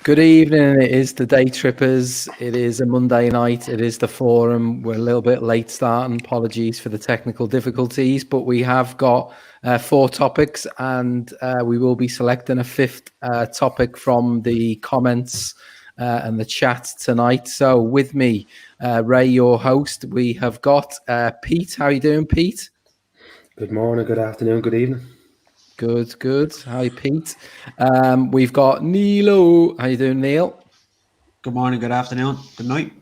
Good evening. It is the Daytrippers. It is a Monday night. It is the forum. We're a little bit late starting. Apologies for the technical difficulties, but we have got 4 topics, and we will be selecting a 5th topic from the comments and the chat tonight. So with me, Ray, your host, we have got Pete. How are you doing, Pete? Good morning, good afternoon, good evening. Good. Hi, Pete. We've got Neilo. How you doing, Neil? Good morning, good afternoon, good night.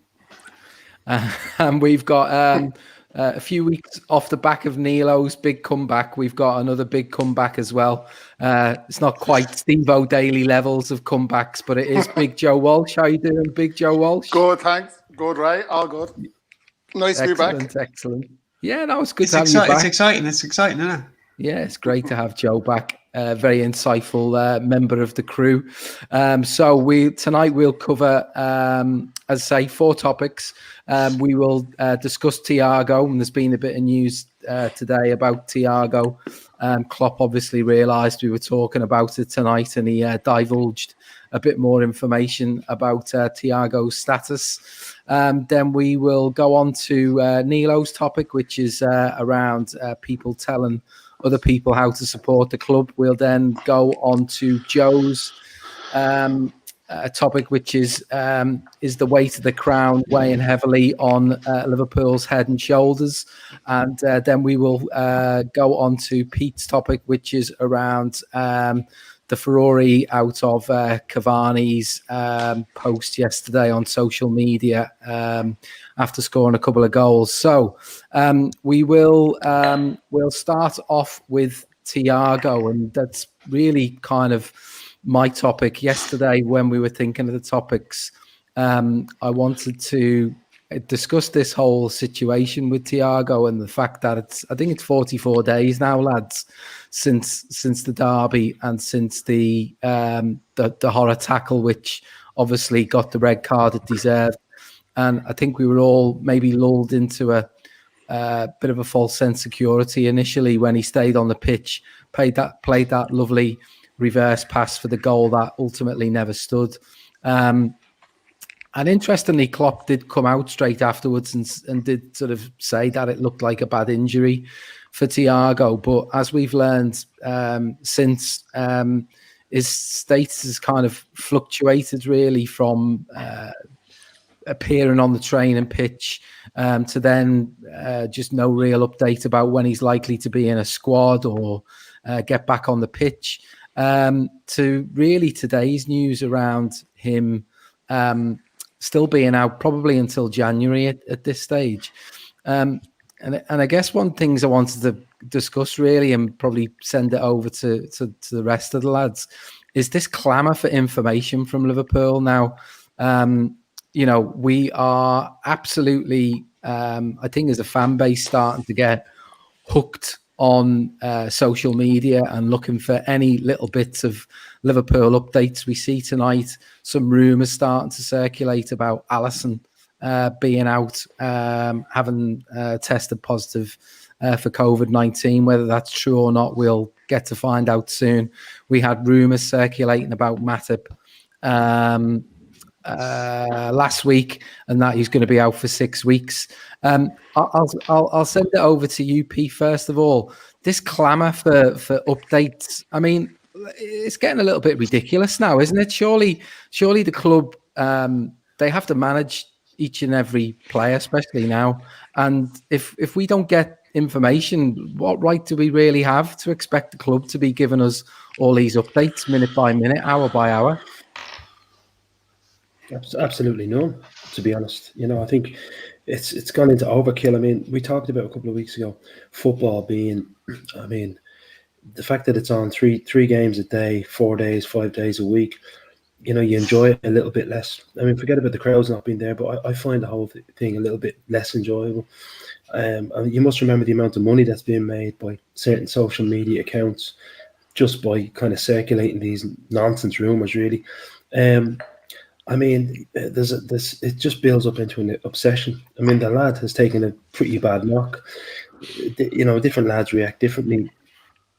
And we've got a few weeks off the back of Nilo's big comeback. We've got another big comeback as well. It's not quite Steve O'Daly levels of comebacks, but it is Big Joe Walsh. How you doing, Big Joe Walsh? Good, thanks. Good, right? All good. Nice to be back. Excellent. Yeah, no, it's good to have you back. It's exciting, isn't it? Yeah, it's great to have Joe back. Very insightful member of the crew. So tonight we'll cover, as I say, 4 topics. We will discuss Thiago, and there's been a bit of news today about Thiago. Klopp obviously realised we were talking about it tonight, and he divulged a bit more information about Thiago's status. Then we will go on to Nilo's topic, which is around people telling other people how to support the club. We'll then go on to Joe's topic, which is the weight of the crown weighing heavily on Liverpool's head and shoulders. And then we will go on to Pete's topic, which is around the furore out of Cavani's post yesterday on social media after scoring a couple of goals. So we'll start off with Thiago, and that's really kind of my topic. Yesterday, when we were thinking of the topics, I wanted to discuss this whole situation with Thiago and the fact that I think it's 44 days now, lads, since the derby and since the horror tackle, which obviously got the red card it deserved. And I think we were all maybe lulled into a bit of a false sense of security initially when he stayed on the pitch, played that lovely reverse pass for the goal that ultimately never stood. And interestingly, Klopp did come out straight afterwards and did sort of say that it looked like a bad injury for Thiago. But as we've learned since, his status has kind of fluctuated really from appearing on the training pitch to then just no real update about when he's likely to be in a squad or get back on the pitch, to really today's news around him still being out probably until January at this stage. And I guess one things I wanted to discuss really, and probably send it over to the rest of the lads, is this clamour for information from Liverpool now. We are absolutely, I think as a fan base, starting to get hooked on social media and looking for any little bits of Liverpool updates. We see tonight some rumours starting to circulate about Alisson being out, having tested positive for COVID-19. Whether that's true or not, we'll get to find out soon. We had rumours circulating about Matip last week, and that he's going to be out for 6 weeks. I'll send it over to you, P. First of all, this clamour for updates. I mean, it's getting a little bit ridiculous now, isn't it? Surely the club, they have to manage each and every player, especially now. And if we don't get information, what right do we really have to expect the club to be giving us all these updates minute by minute, hour by hour? Absolutely none, to be honest. I think it's gone into overkill. I mean, we talked about a couple of weeks ago, football being, I mean, the fact that it's on three games a day, 4 days, 5 days a week, you enjoy it a little bit less. I mean, forget about the crowds not being there, but I find the whole thing a little bit less enjoyable. You must remember the amount of money that's being made by certain social media accounts just by kind of circulating these nonsense rumours, really. I mean, it just builds up into an obsession. I mean, the lad has taken a pretty bad knock. Different lads react differently.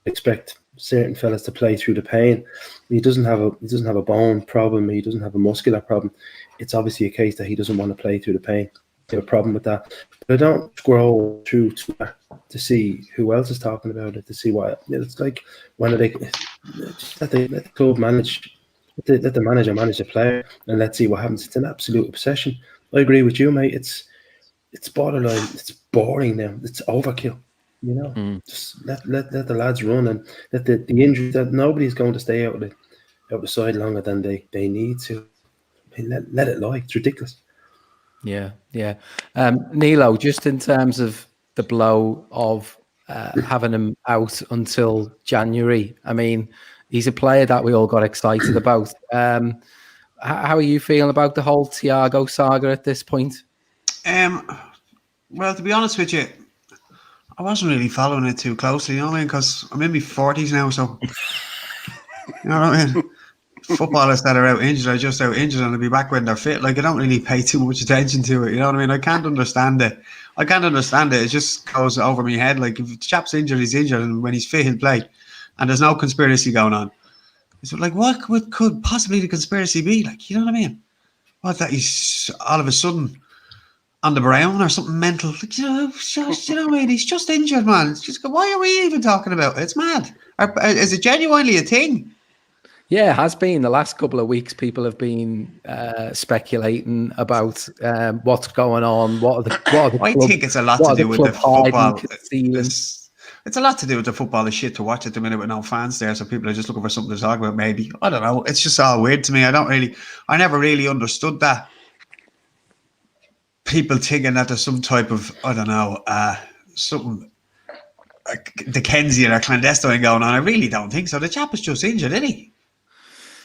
Expect certain fellas to play through the pain. He doesn't have a bone problem. He doesn't have a muscular problem. It's obviously a case that he doesn't want to play through the pain. I have a problem with that. But I don't scroll through Twitter to see who else is talking about it, to see what it's like. When are they just let the club manage? Let the manager manage the player, and let's see what happens. It's an absolute obsession. I agree with you, mate. It's borderline. It's boring now. It's overkill. You know, just let the lads run, and let the injuries, that nobody's going to stay out of the side longer than they need to. I mean, let it lie. It's ridiculous. Yeah. Neilo, just in terms of the blow of having him out until January, I mean, he's a player that we all got excited about. How are you feeling about the whole Thiago saga at this point? Well, to be honest with you, I wasn't really following it too closely, you know what I mean? Because I'm in my 40s now, so you know what I mean? Footballers that are out injured are just out injured and they'll be back when they're fit. Like, I don't really pay too much attention to it, you know what I mean? I can't understand it. It just goes over my head. Like, if the chap's injured, he's injured, and when he's fit, he'll play. And there's no conspiracy going on. So, like, what could possibly the conspiracy be? Like, you know what I mean? What, that he's all of a sudden on the brown or something mental? Like, you know what I mean? He's just injured, man. It's just, why are we even talking about it? It's mad. Is it genuinely a thing? Yeah, it has been. The last couple of weeks, people have been speculating about what's going on. What are the I think it's a lot to do with the football. It's a lot to do with the football. The shit to watch at the minute with no fans there, so people are just looking for something to talk about. Maybe, I don't know. It's just all weird to me. I never really understood that. People thinking that there's some type of, I don't know, something Dickensian or clandestine going on. I really don't think so. The chap was just injured, isn't he?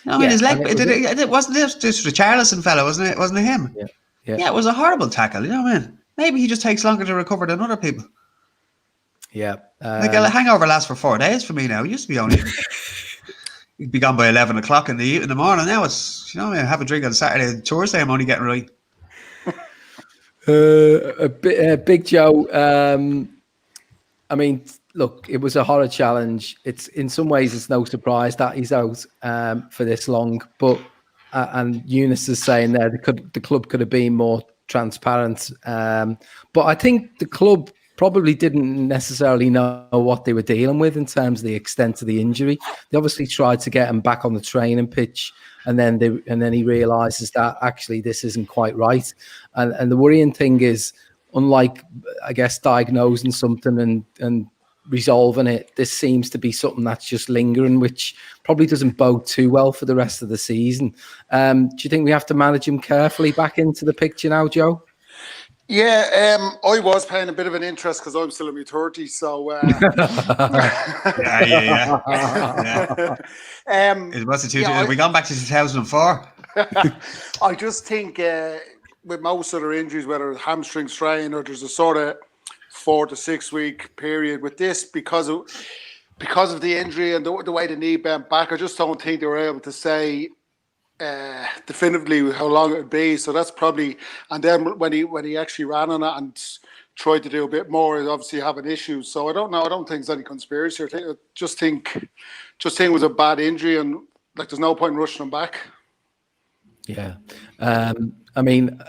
I mean, his leg. It wasn't this the Charleston fella, wasn't it? Wasn't it him? Yeah. It was a horrible tackle. You know what I mean? Maybe he just takes longer to recover than other people. Yeah. Like a hangover lasts for 4 days for me now. It used to be only you'd be gone by 11 o'clock in the morning. Now it's, you know, I have a drink on Saturday and Thursday. I'm only getting right. Big Joe. I mean, look, it was a horror challenge. It's in some ways it's no surprise that he's out for this long. But and Eunice is saying there the club could have been more transparent. But I think the club probably didn't necessarily know what they were dealing with in terms of the extent of the injury. They obviously tried to get him back on the training pitch, and then he realizes that actually this isn't quite right. And the worrying thing is, unlike, I guess, diagnosing something and resolving it, this seems to be something that's just lingering, which probably doesn't bode too well for the rest of the season. Do you think we have to manage him carefully back into the picture now, Joe? Yeah, I was paying a bit of an interest because I'm still in my 30s, so It was we gone back to 2004. I just think with most other injuries, whether it's hamstring strain or there's a sort of 4 to 6 week period, with this because of the injury and the way the knee bent back, I just don't think they were able to say definitively how long it would be. So that's probably, and then when he actually ran on it and tried to do a bit more, he's obviously having issues. So I don't know. I don't think there's any conspiracy. I just think it was a bad injury, and like there's no point in rushing him back. Yeah. I mean,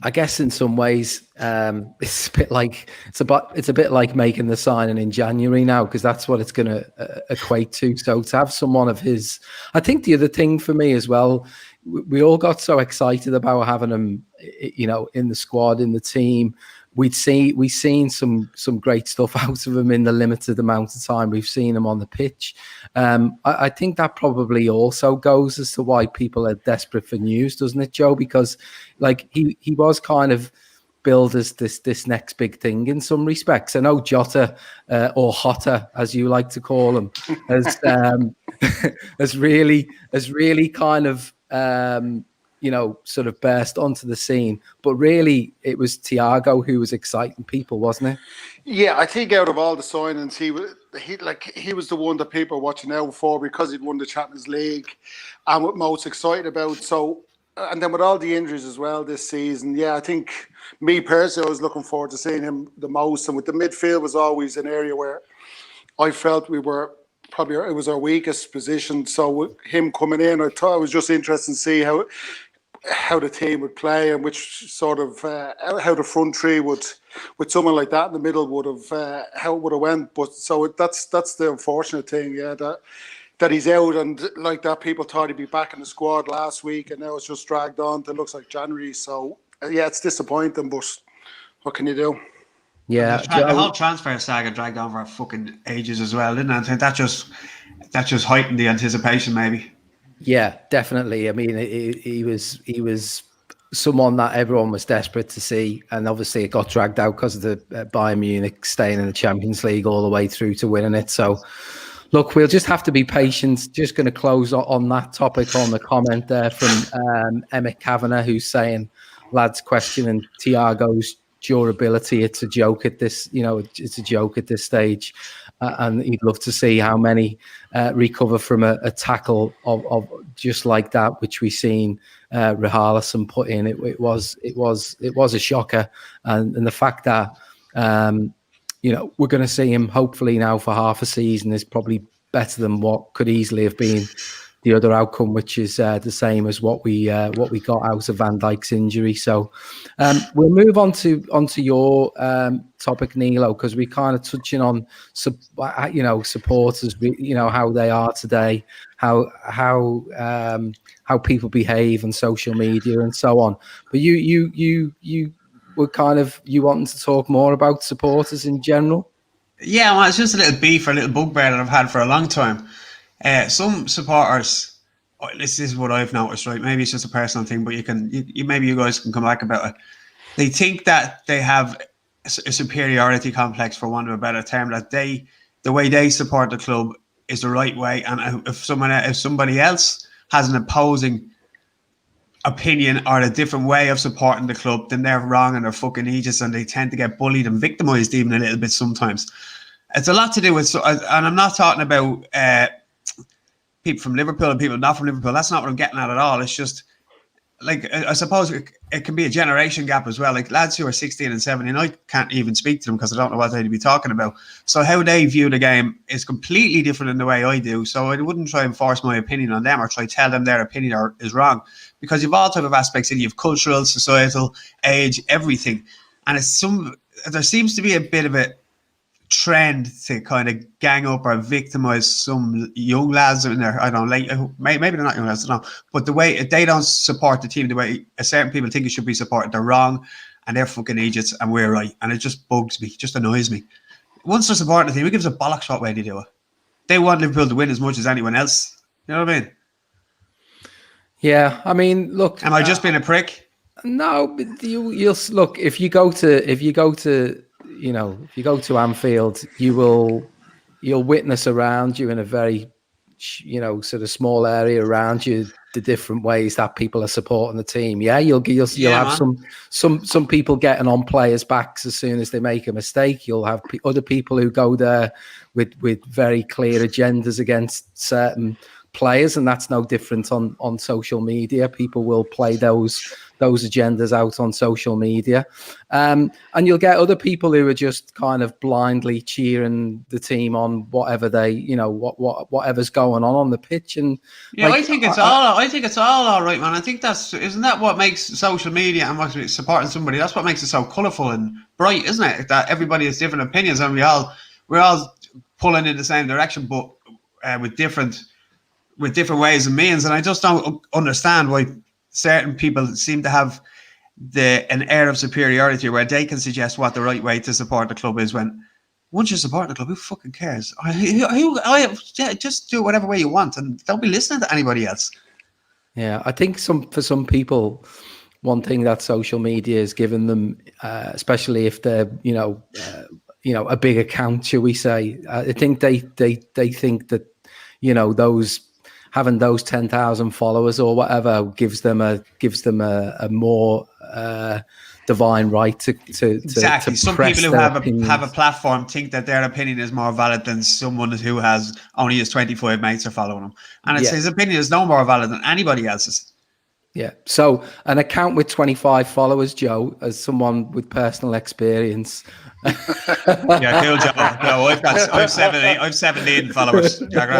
I guess in some ways it's a bit like making the signing in January now, because that's what it's going to equate to. So to have someone of his, I think the other thing for me as well, we all got so excited about having him, you know, in the squad, in the team. We've seen some great stuff out of him in the limited amount of time we've seen him on the pitch. I think that probably also goes as to why people are desperate for news, doesn't it, Joe? Because like he was kind of billed as this next big thing in some respects. I know Jota or Hotter, as you like to call him, has really kind of you know, sort of burst onto the scene. But really, it was Thiago who was exciting people, wasn't it? Yeah, I think out of all the signings, he was the one that people were watching out for because he'd won the Champions League and what most excited about. So, and then with all the injuries as well this season, yeah, I think me personally, I was looking forward to seeing him the most. And with the midfield was always an area where I felt we were probably it was our weakest position. So with him coming in, I thought it was just interesting to see how the team would play and which sort of how the front three would, with someone like that in the middle, would have how it would have went. But so that's the unfortunate thing, yeah, that he's out, and like that people thought he'd be back in the squad last week, and now it's just dragged on to looks like January. So yeah, it's disappointing, but what can you do? Yeah, the whole transfer saga dragged on for fucking ages as well, didn't it? I think that just heightened the anticipation, maybe. Yeah, definitely. I mean, he was someone that everyone was desperate to see, and obviously it got dragged out because of the Bayern Munich staying in the Champions League all the way through to winning it. So, look, we'll just have to be patient. Just going to close on that topic on the comment there from Emmett Kavanagh, who's saying, lads questioning Thiago's durability. It's a joke at this, it's a joke at this stage. And he'd love to see how many recover from a tackle of just like that, which we seen Richarlison put in. It was a shocker, and the fact that we're going to see him hopefully now for half a season is probably better than what could easily have been the other outcome, which is the same as what we got out of Van Dijk's injury. So we'll move onto your topic, Neilo, because we kind of touching on supporters, how they are today, how people behave on social media and so on. But you were kind of wanting to talk more about supporters in general. Yeah, well, it's just a little beef or a little bugbear that I've had for a long time. Some supporters, this is what I've noticed, right? Maybe it's just a personal thing, but maybe you guys can come back about it. They think that they have a superiority complex, for want of a better term, that the way they support the club is the right way, and if somebody else has an opposing opinion or a different way of supporting the club, then they're wrong and they're fucking idiots, and they tend to get bullied and victimized even a little bit sometimes. It's a lot to do with, and I'm not talking about people from Liverpool and people not from Liverpool. That's not what I'm getting at all. It's just, like, I suppose it can be a generation gap as well. Like, lads who are 16 and 17, I can't even speak to them because I don't know what they'd be talking about. So how they view the game is completely different than the way I do. So I wouldn't try and force my opinion on them or try to tell them their opinion is wrong, because you've all type of aspects in you. You've cultural, societal, age, everything. And there seems to be a bit of a trend to kind of gang up or victimize some young lads in there. I don't know, maybe they're not young lads, I don't know. But the way they don't support the team the way certain people think it should be supported, they're wrong, and they're fucking idiots, and we're right. And it just bugs me, it just annoys me. Once they're supporting the team, who gives a bollocks what way they do it? They want Liverpool to win as much as anyone else. You know what I mean? Yeah, I mean, look. Am I just being a prick? No, but you'll look, if you go to Anfield, you'll witness around you in a very, sort of small area around you, the different ways that people are supporting the team. Yeah, you'll have some people getting on players' backs as soon as they make a mistake. You'll have other people who go there with very clear agendas against certain players, and that's no different on social media. People will play those agendas out on social media, and you'll get other people who are just kind of blindly cheering the team on whatever whatever's going on the pitch. And yeah, I think it's all right, man. I think isn't that what makes social media and what's supporting somebody? That's what makes it so colourful and bright, isn't it? That everybody has different opinions, and we're all pulling in the same direction, but with different ways and means. And I just don't understand why certain people seem to have an air of superiority where they can suggest what the right way to support the club is, when once you support the club, who fucking cares? Just do it whatever way you want and don't be listening to anybody else. Yeah, I think for some people, one thing that social media has given them, especially if they're a big account, shall we say, I think they think that having those 10,000 followers or whatever gives them a more divine right to exactly. To some people who have a platform think that their opinion is more valid than someone who only has 25 mates are following him, and his opinion is no more valid than anybody else's. Yeah. So an account with 25 followers, Joe, as someone with personal experience. Yeah, cool, Joe. No, I've 17 followers. Let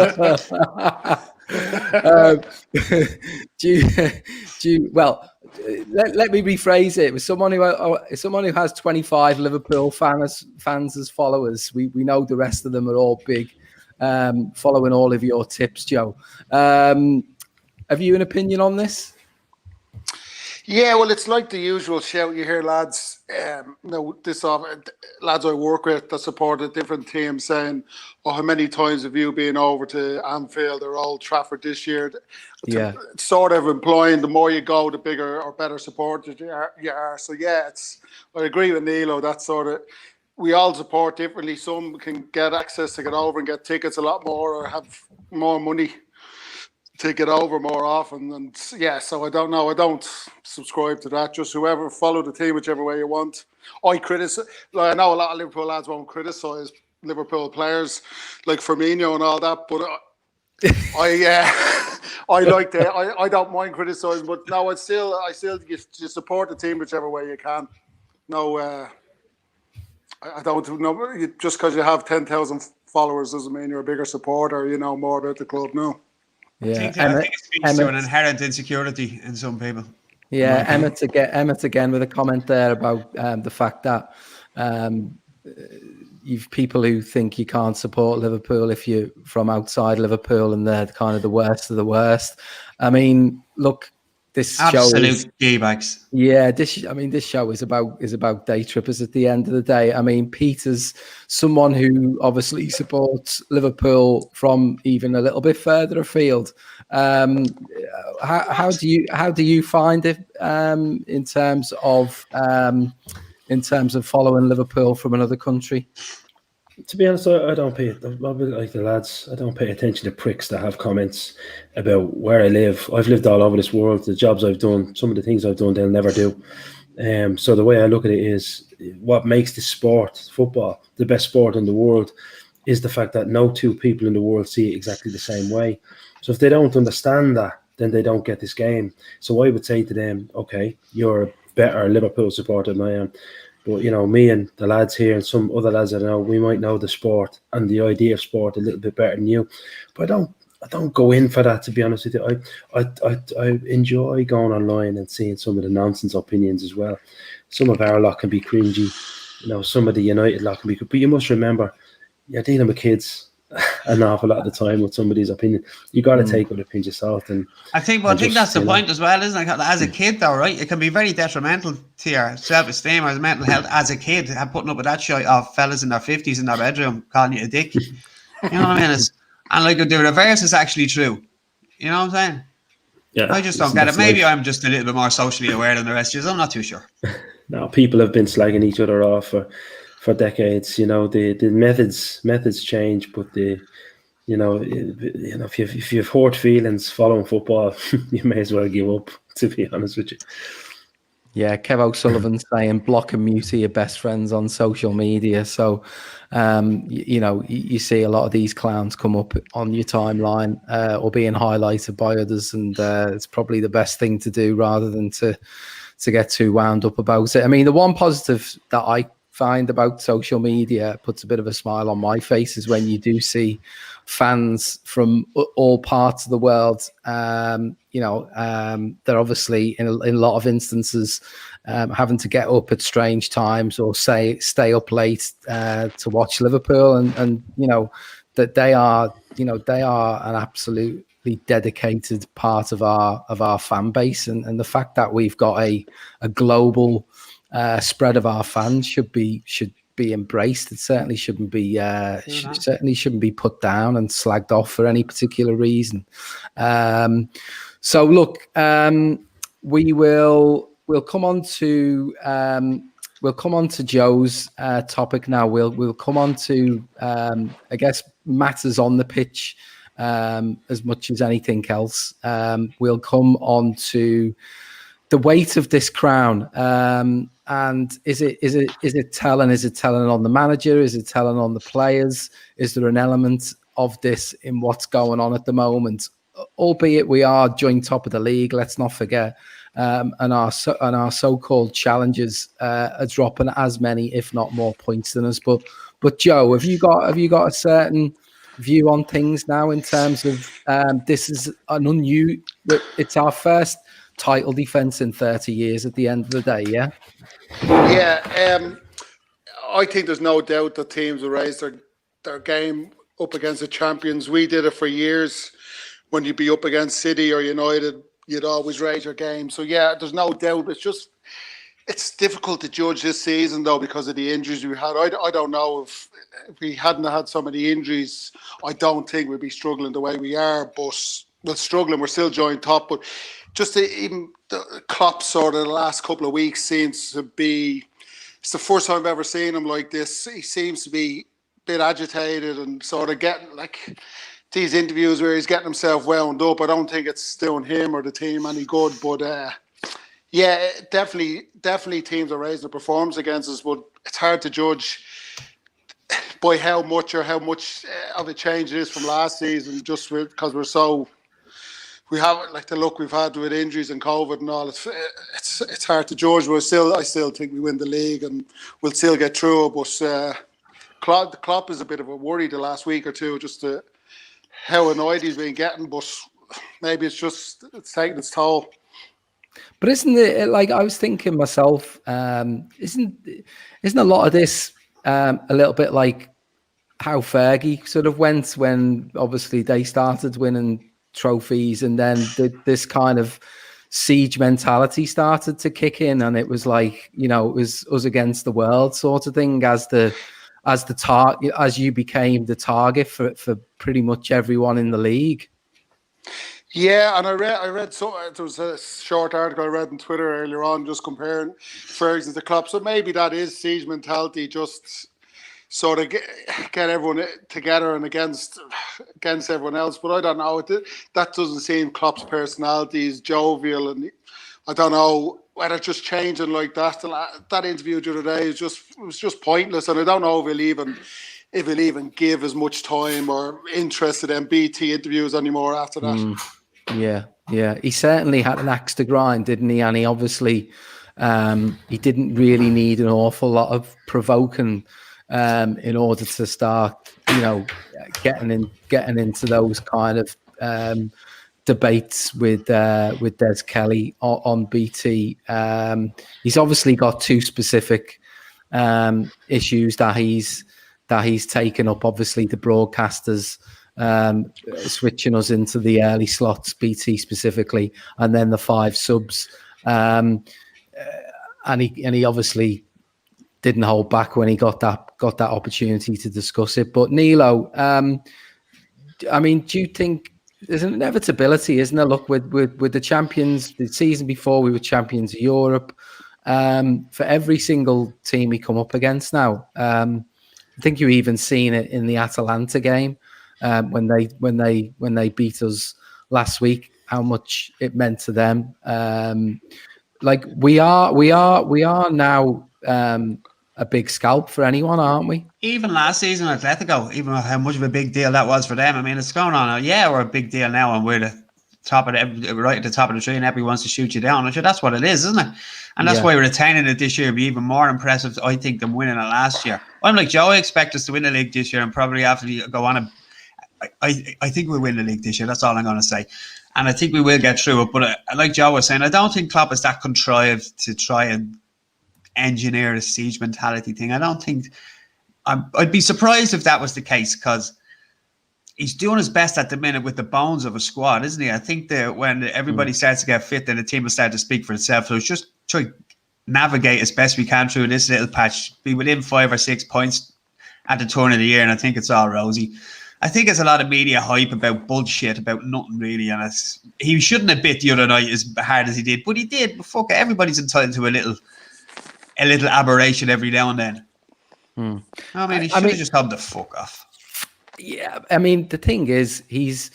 me rephrase it. With someone who has 25 Liverpool fans as followers, we know the rest of them are all big, following all of your tips, Joe. Have you an opinion on this? Yeah, well, it's like the usual shout you hear, lads. Lads I work with that supported different teams saying, "Oh, how many times have you been over to Anfield or Old Trafford this year?" Yeah, It's sort of implying the more you go, the bigger or better supporters you are. So yeah, I agree with Neilo. That's sort of, we all support differently. Some can get access to get over and get tickets a lot more, or have more money to get over more often. And yeah, so I don't know. I don't subscribe to that. Just whoever, follow the team whichever way you want. I know a lot of Liverpool lads won't criticise Liverpool players like Firmino and all that, but I like that. I don't mind criticising, but no, I still you support the team whichever way you can. No, I don't know. Just because you have 10,000 followers doesn't mean you're a bigger supporter. You know more about the club. No. Yeah, I think it speaks to an inherent insecurity in some people. Yeah, Emmett again with a comment there about the fact that you've people who think you can't support Liverpool if you're from outside Liverpool and they're kind of the worst of the worst. I mean, look, this absolute gay-bags. Yeah, this show is about day trippers at the end of the day. I mean, Peter's someone who obviously supports Liverpool from even a little bit further afield. How do you find it in terms of following Liverpool from another country? To be honest, I don't pay it. Like the lads, I don't pay attention to pricks that have comments about where I live. I've lived all over this world. The jobs I've done, some of the things I've done, they'll never do. So the way I look at it is, what makes this sport, football, the best sport in the world, is the fact that no two people in the world see it exactly the same way. So if they don't understand that, then they don't get this game. So I would say to them, okay, you're a better Liverpool supporter than I am. But, you know, me and the lads here and some other lads I know, we might know the sport and the idea of sport a little bit better than you. But I don't go in for that, to be honest with you. I enjoy going online and seeing some of the nonsense opinions as well. Some of our lot can be cringy. You know, some of the United lot can be... But you must remember, you're dealing with kids an awful lot of the time with somebody's opinion. You got to take with a pinch of salt. And I think that's the point as well, isn't it? As a kid, though, right? It can be very detrimental to your self-esteem or mental health as a kid. Putting up with that shit of fellas in their 50s in their bedroom calling you a dick. You know what I mean? And like the reverse is actually true. You know what I'm saying? Yeah, I just don't get it. Maybe I'm just a little bit more socially aware than the rest of you. I'm not too sure. No, people have been slagging each other off for decades. You know, the methods change, but if you've hurt feelings following football, you may as well give up, to be honest with you. Yeah, Kev O'Sullivan saying block and mute your best friends on social media. So, you see a lot of these clowns come up on your timeline or being highlighted by others, and it's probably the best thing to do rather than to get too wound up about it. I mean, the one positive that I find about social media, puts a bit of a smile on my face, is when you do see fans from all parts of the world. They're obviously in a lot of instances having to get up at strange times or stay up late to watch Liverpool, and that they are an absolutely dedicated part of our fan base, and the fact that we've got a global spread of our fans should be embraced. It certainly shouldn't be put down and slagged off for any particular reason. So look, we'll come on to Joe's topic now. We'll come on to I guess matters on the pitch as much as anything else. We'll come on to the weight of this crown, and is it telling? Is it telling on the manager? Is it telling on the players? Is there an element of this in what's going on at the moment? albeit we are joint top of the league, let's not forget, and our so-called challengers are dropping as many, if not more, points than us. But Joe, have you got a certain view on things now in terms of this is it's our first title defense in 30 years at the end of the day, yeah? Yeah, I think there's no doubt that teams will raise their game up against the champions. We did it for years. When you'd be up against City or United, you'd always raise your game. So yeah, there's no doubt. It's difficult to judge this season though because of the injuries we had. I don't know if we hadn't had so many injuries, I don't think we'd be struggling the way we are. But we're struggling. We're still joint top. But just even the Klopp sort of the last couple of weeks seems to be. It's the first time I've ever seen him like this. He seems to be a bit agitated and sort of getting like these interviews where he's getting himself wound up. I don't think it's doing him or the team any good. But yeah, definitely teams are raising the performance against us. But it's hard to judge by how much of a change it is from last season. Just because we have like the luck we've had with injuries and COVID and all. It's hard to judge. But I still think we win the league and we'll still get through it. But Klopp is a bit of a worry the last week or two, just how annoyed he's been getting. But maybe it's taking its toll. But isn't it like I was thinking myself? Isn't a lot of this a little bit like how Fergie sort of went when obviously they started winning trophies, and then this kind of siege mentality started to kick in, and it was like, you know, it was us against the world sort of thing as you became the target for pretty much everyone in the league. Yeah, and I read so there was a short article I read on Twitter earlier on just comparing Ferguson to Klopp. So maybe that is siege mentality, just sort of get everyone together and against everyone else. But I don't know. That doesn't seem Klopp's personality. He's jovial, and I don't know whether it's just changing like that. That interview the other day was just pointless, and I don't know if he'll even give as much time or interested in BT interviews anymore after that. Yeah. He certainly had an axe to grind, didn't he? And he obviously he didn't really need an awful lot of provoking in order to start, you know, getting into those kind of debates with Des Kelly on BT. He's obviously got two specific issues that he's taken up. Obviously, the broadcasters switching us into the early slots, BT specifically, and then the 5 subs. And he obviously didn't hold back when he got that opportunity to discuss it. But Neilo, I mean, do you think there's an inevitability, isn't there? Look, with the champions, the season before we were champions of Europe. For every single team we come up against now, I think you even seen it in the Atalanta game when they beat us last week. How much it meant to them. Like we are now a big scalp for anyone, aren't we? Even last season, Atletico, even how much of a big deal that was for them. I mean, it's going on. Yeah, we're a big deal now, and we're right at the top of the tree, and everyone wants to shoot you down. Sure, that's what it is, isn't it? And that's why retaining it this year would be even more impressive, I think, than winning it last year. I'm like Joe. I expect us to win the league this year, and probably after go on. I think we'll win the league this year. That's all I'm going to say. And I think we will get through it. But like Joe was saying, I don't think Klopp is that contrived to try and engineer a siege mentality thing. I don't think. I'd be surprised if that was the case, because he's doing his best at the minute with the bones of a squad, isn't he? I think that when everybody starts to get fit, then the team will start to speak for itself. So it's just try to navigate as best we can through this little patch, be within 5 or 6 points at the turn of the year, and I think it's all rosy. I think it's a lot of media hype about bullshit, about nothing really, and he shouldn't have bit the other night as hard as he did, but he did. But fuck it, everybody's entitled to a little aberration every now and then. I mean, he should have just held the fuck off. Yeah, I mean, the thing is, he's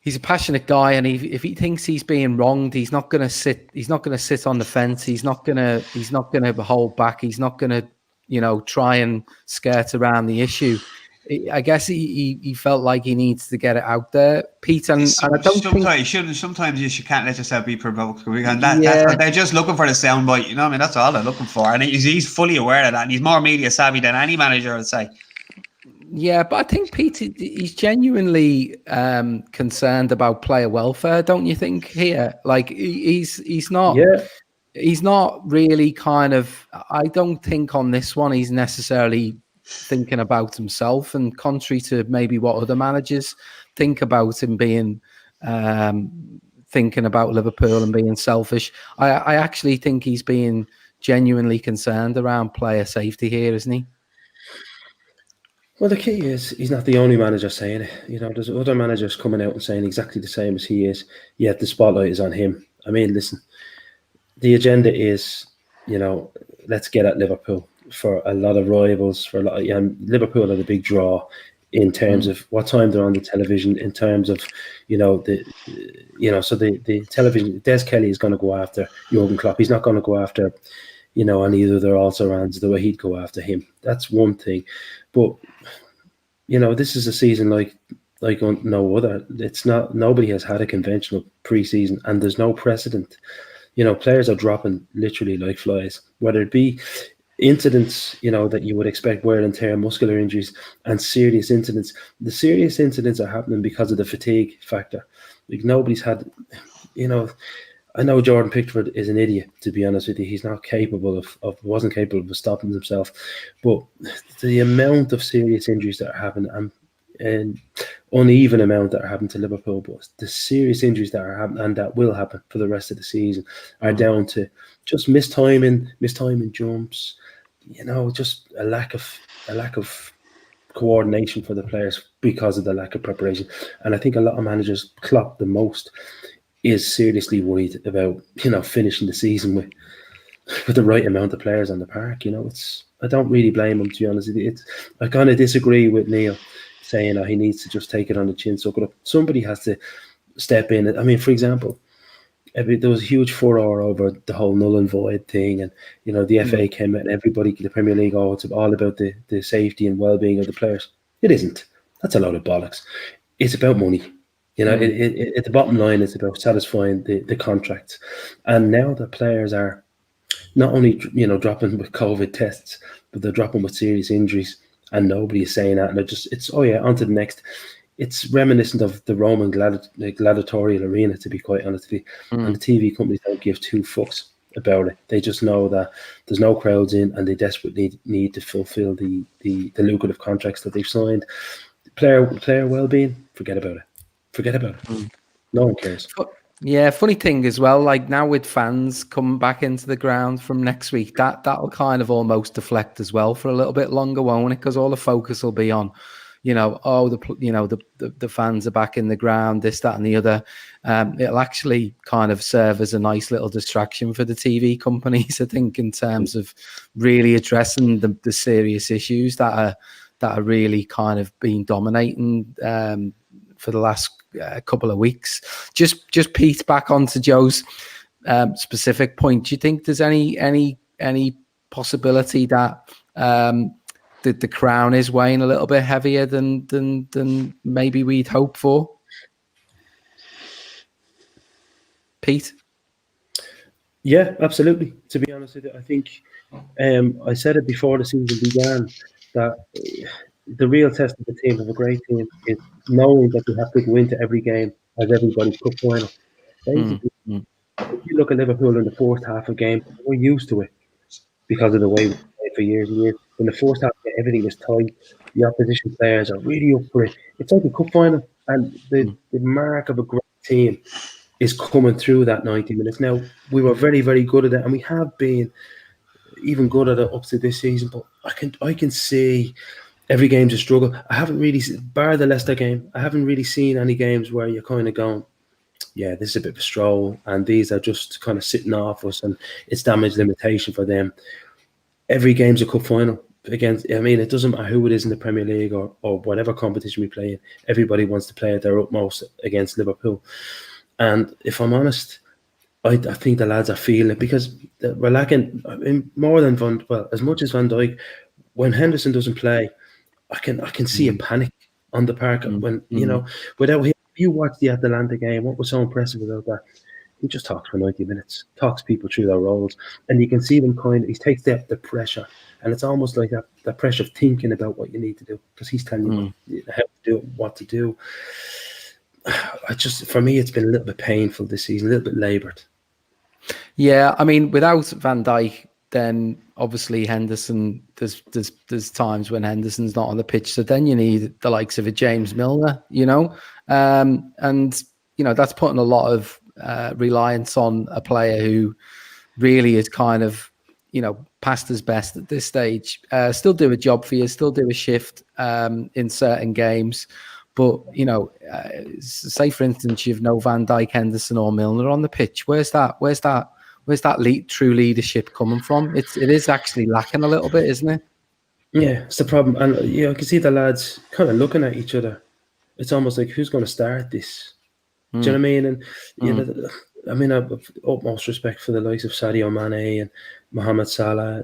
a passionate guy, and if he thinks he's being wronged, he's not going to sit. He's not going to sit on the fence. He's not going to hold back. He's not going to, try and skirt around the issue. I guess he felt like he needs to get it out there, Pete. And I don't think sometimes you can't let yourself be provoked. That's they're just looking for the soundbite. You know what I mean? That's all they're looking for, and he's fully aware of that. And he's more media savvy than any manager, I'd say. Yeah, but I think Pete, he's genuinely concerned about player welfare, don't you think? Here, like he's not. Yeah. He's not really kind of. I don't think on this one he's necessarily thinking about himself, and contrary to maybe what other managers think about him being thinking about Liverpool and being selfish. I actually think he's being genuinely concerned around player safety here, isn't he? Well, the key is he's not the only manager saying it. You know, there's other managers coming out and saying exactly the same as he is, yet the spotlight is on him. I mean, listen, the agenda is, you know, let's get at Liverpool for a lot of rivals, for a lot of, Liverpool are the big draw in terms of what time they're on the television, in terms of, so the television, Des Kelly is going to go after Jurgen Klopp. He's not going to go after, on either of their also-rans the way he'd go after him. That's one thing. But, this is a season like no other. It's not, nobody has had a conventional pre-season, and there's no precedent. Players are dropping literally like flies, whether it be incidents, that you would expect, wear and tear, muscular injuries, and serious incidents. The serious incidents are happening because of the fatigue factor. Like, nobody's had, I know Jordan Pickford is an idiot, to be honest with you. He's not capable wasn't capable of stopping himself. But the amount of serious injuries that are happening, and uneven amount that are happening to Liverpool, but the serious injuries that are happening and that will happen for the rest of the season are down to just mistiming jumps, just a lack of coordination for the players because of the lack of preparation. And I think a lot of managers, Klopp the most, is seriously worried about finishing the season with the right amount of players on the park. I don't really blame him, to be honest with you. I kind of disagree with Neil saying he needs to just take it on the chin, suck it up. Somebody has to step in. I mean, for example, there was a huge furore over the whole null and void thing, and the FA came out and everybody, the Premier League, it's all about the safety and well-being of the players. It isn't. That's a load of bollocks. It's about money. At the bottom line, it's about satisfying the contracts. And now the players are not only dropping with COVID tests, but they're dropping with serious injuries, and nobody is saying that. And it's on to the next. It's reminiscent of the Roman gladiatorial arena, to be quite honest with you. And the TV companies don't give two fucks about it. They just know that there's no crowds in, and they desperately need to fulfill the lucrative contracts that they've signed. Player well-being, forget about it. No one cares. Yeah, funny thing as well, like now with fans coming back into the ground from next week, that'll kind of almost deflect as well for a little bit longer, won't it? Because all the focus will be on, the fans are back in the ground, this, that, and the other. It'll actually kind of serve as a nice little distraction for the TV companies, I think, in terms of really addressing the serious issues that are really kind of been dominating for the last couple of weeks. Just Pete, back onto Joe's specific point. Do you think there's any possibility that the crown is weighing a little bit heavier than maybe we'd hope for? Pete? Yeah, absolutely. To be honest with you, I think I said it before the season began that the real test of the team, of a great team, is knowing that you have to go into every game as everybody's cup final. Basically, if you look at Liverpool in the first half of game, we're used to it because of the way we played for years and years. In the first half, everything was tight. The opposition players are really up for it. It's like a cup final, and the mark of a great team is coming through that 90 minutes. Now, we were very, very good at it, and we have been even good at it up to this season, but I can see every game's a struggle. I haven't really, bar the Leicester game, I haven't really seen any games where you're kind of going, yeah, this is a bit of a stroll, and these are just kind of sitting off us, and it's damage limitation for them. Every game's a cup final. It doesn't matter who it is in the Premier League or whatever competition we play in. Everybody wants to play at their utmost against Liverpool. And if I'm honest, I think the lads are feeling it, because we're lacking more than as much as Van Dijk. When Henderson doesn't play, I can see a panic on the park when without him. You watch the Atalanta game. What was so impressive about that? He just talks for 90 minutes, talks people through their roles, and you can see them he takes the pressure, and it's almost like that pressure of thinking about what you need to do, because he's telling you how to do it, what to do. For me, it's been a little bit painful this season, a little bit laboured. Yeah, I mean, without Van Dijk, then obviously Henderson, there's times when Henderson's not on the pitch, so then you need the likes of a James Milner, and that's putting a lot of reliance on a player who really is kind of past his best at this stage. Still do a job for you, still do a shift in certain games, but say for instance you've no Van Dijk, Henderson, or Milner on the pitch. Where's that true leadership coming from? It is actually lacking a little bit, isn't it? Yeah, it's the problem. And I can see the lads kind of looking at each other. It's almost like, who's going to start this? Do you know what I mean? And I mean, I've utmost respect for the likes of Sadio Mane and Mohamed Salah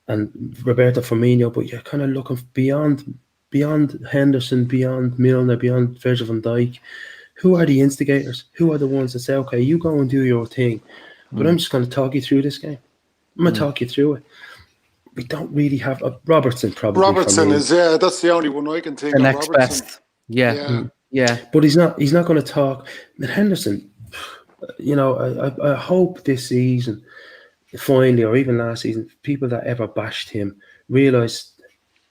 and Roberto Firmino, but you're kind of looking beyond Henderson, beyond Milner, beyond Virgil van Dijk. Who are the instigators? Who are the ones that say, okay, you go and do your thing, but I'm just going to talk you through this game. I'm going to talk you through it. We don't really have Robertson. Probably Robertson is that's the only one I can think the of. next Robertson. best. Yeah. But he's not going to talk. But Henderson, I hope this season, finally, or even last season, people that ever bashed him realise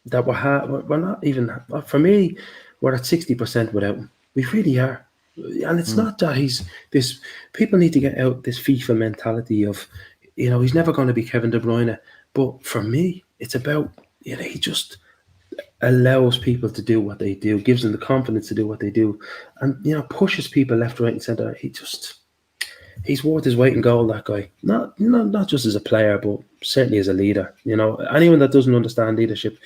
that we're not even. For me, we're at 60% without him. We really are. And it's not that he's this. People need to get out this FIFA mentality of, he's never going to be Kevin De Bruyne. But for me, it's about, he just allows people to do what they do, gives them the confidence to do what they do, and pushes people left, right, and centre. He's worth his weight in gold. That guy, not just as a player, but certainly as a leader. Anyone that doesn't understand leadership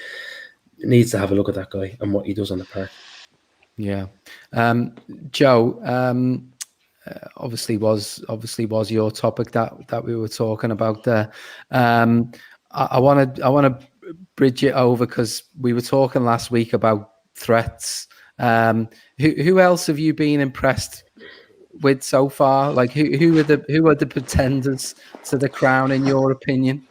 needs to have a look at that guy and what he does on the park. Yeah, Joe. Obviously was your topic that we were talking about there. I want to bridge it over because we were talking last week about threats. Who else have you been impressed with so far? Like who are the pretenders to the crown in your opinion?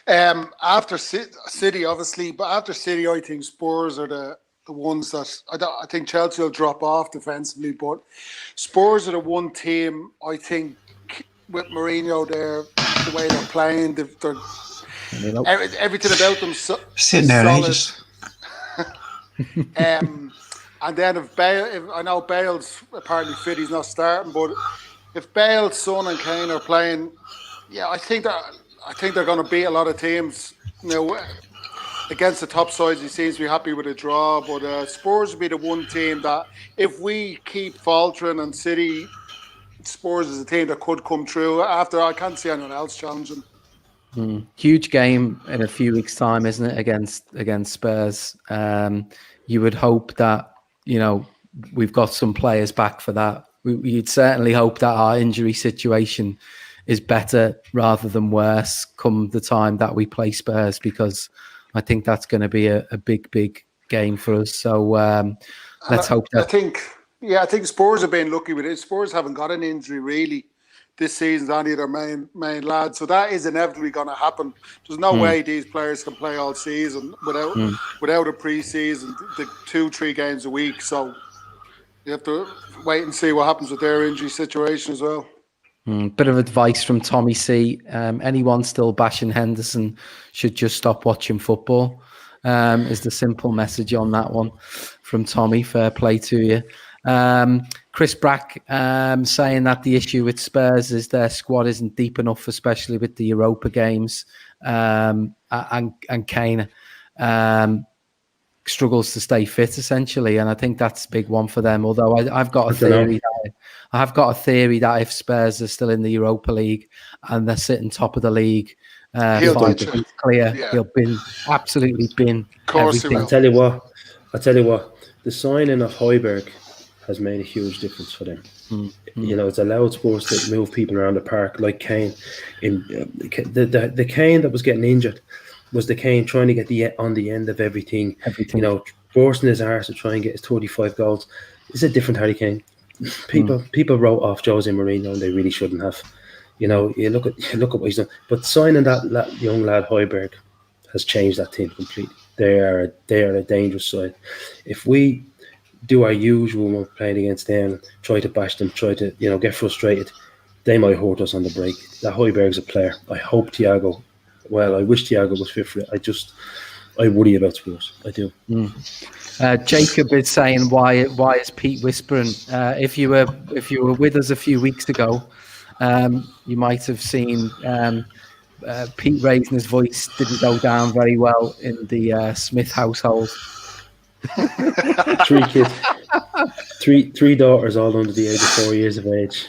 After City, obviously, but after City, I think Spurs are the ones that I think Chelsea will drop off defensively, but Spurs are the one team I think with Mourinho there, the way they're playing, everything about them sitting there ages. And then if Bale, I know Bale's apparently fit, he's not starting, but if Bale, Son, and Kane are playing, I think they're going to beat a lot of teams. Against the top sides, he seems to be happy with a draw, but Spurs will be the one team that if we keep faltering, and City, Spurs is a team that could come through. After, I can't see anyone else challenging. Huge game in a few weeks' time, isn't it, against Spurs? You would hope that we've got some players back for that. You'd certainly hope that our injury situation is better rather than worse come the time that we play Spurs, because I think that's going to be a big game for us. So let's hope that. I think Spurs have been lucky with it. Spurs haven't got an injury really this season, any of their main lads. So that is inevitably going to happen. There's no way these players can play all season without a pre-season, the 2-3 games a week. So you have to wait and see what happens with their injury situation as well. Bit of advice from Tommy C. Anyone still bashing Henderson should just stop watching football. Is the simple message on that one from Tommy. Fair play to you. Chris Brack saying that the issue with Spurs is their squad isn't deep enough, especially with the Europa games. And Kane struggles to stay fit, essentially, and I think that's a big one for them. Although I've got a theory that if Spurs are still in the Europa League and they're sitting top of the league, 5 points clear, he'll absolutely bin. Of course he will. I'll tell you what. The signing of Højbjerg has made a huge difference for them. It's allowed Spurs to move people around the park like Kane. In the Kane that was getting injured, Was the Kane trying to get on the end of everything? Everything. You know, forcing his arse to try and get his 35 goals. It's a different Harry Kane. People wrote off Jose Mourinho, and they really shouldn't have. You know, you look at what he's done. But signing that young lad Højbjerg has changed that team completely. They are a dangerous side. If we do our usual when playing against them, try to bash them, try to get frustrated, they might hurt us on the break. That Højbjerg's a player. I hope Thiago. Well, I wish Thiago was fit for it. I worry about Spurs. I do. Jacob is saying, why is Pete whispering? If you were with us a few weeks ago, you might have seen Pete raising his voice didn't go down very well in the Smith household. 3 kids, three daughters, all under the age of 4 years of age.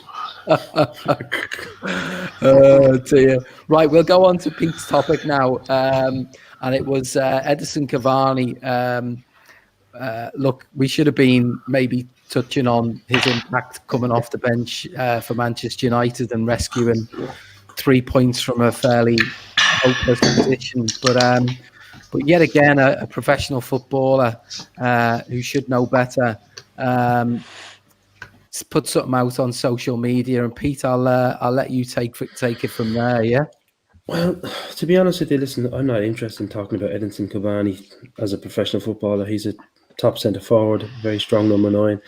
Oh dear. Right, we'll go on to Pete's topic now, and it was Edinson Cavani. Look, we should have been maybe touching on his impact coming off the bench for Manchester United and rescuing 3 points from a fairly hopeless position. But yet again, a professional footballer who should know better put something out on social media. And Pete, I'll let you take it from there. Yeah. Well, to be honest with you, listen, I'm not interested in talking about Edinson Cavani as a professional footballer. He's a top centre forward, very strong number 9.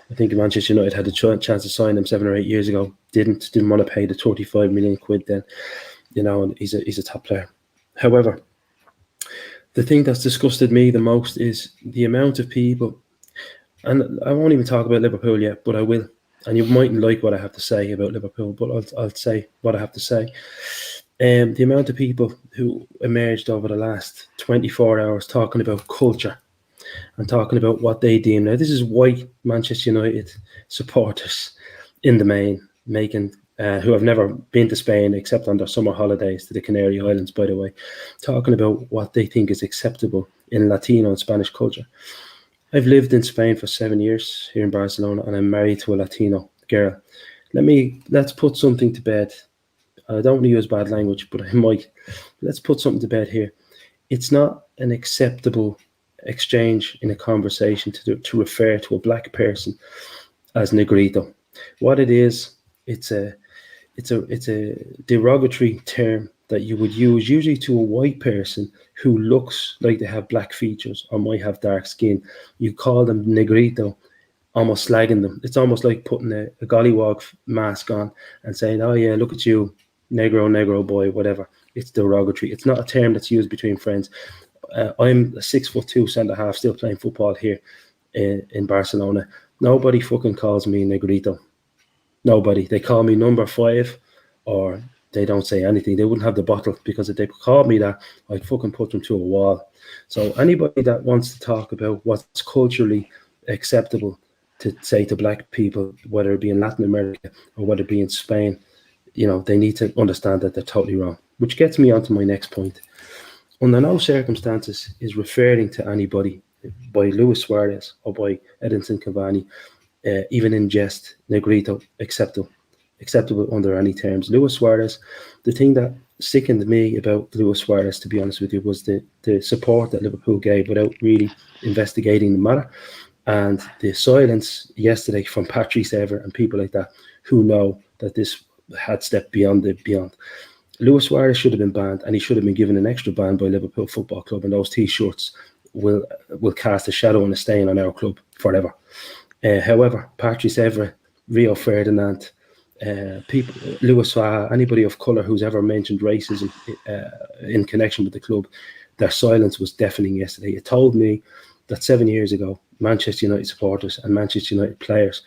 I think Manchester United had a chance to sign him 7 or 8 years ago. Didn't want to pay the 35 million quid then, and he's a top player. However, the thing that's disgusted me the most is the amount of people, and I won't even talk about Liverpool yet, but I will. And you mightn't like what I have to say about Liverpool, but I'll say what I have to say. The amount of people who emerged over the last 24 hours talking about culture and talking about what they deem. Now, this is white Manchester United supporters in the main, who have never been to Spain except on their summer holidays to the Canary Islands, by the way, talking about what they think is acceptable in Latino and Spanish culture. I've lived in Spain for 7 years here in Barcelona, and I'm married to a Latino girl. Let's put something to bed. I don't want to use bad language, but I might. Let's put something to bed here. It's not an acceptable exchange in a conversation to refer to a black person as negrito. What it is, it's a derogatory term that you would use usually to a white person who looks like they have black features or might have dark skin. You call them negrito, almost slagging them. It's almost like putting a gollywog mask on and saying, oh yeah, look at you, negro boy, whatever. It's derogatory. It's not a term that's used between friends. I'm a 6'2" centre half still playing football here in Barcelona. Nobody fucking calls me negrito. Nobody. They call me number 5, or they don't say anything. They wouldn't have the bottle, because if they called me that, I'd fucking put them to a wall. So anybody that wants to talk about what's culturally acceptable to say to black people, whether it be in Latin America or whether it be in Spain, they need to understand that they're totally wrong. Which gets me on to my next point. Under no circumstances is referring to anybody by Luis Suarez or by Edinson Cavani, even in jest, negrito, acceptable under any terms. Luis Suarez, the thing that sickened me about Luis Suarez, to be honest with you, was the support that Liverpool gave without really investigating the matter, and the silence yesterday from Patrice Evra and people like that who know that this had stepped beyond the beyond. Luis Suarez should have been banned, and he should have been given an extra ban by Liverpool Football Club, and those T-shirts will cast a shadow and a stain on our club forever. However, Patrice Evra, Rio Ferdinand, Luis Suarez, anybody of colour who's ever mentioned racism in connection with the club, their silence was deafening yesterday. It told me that 7 years ago, Manchester United supporters and Manchester United players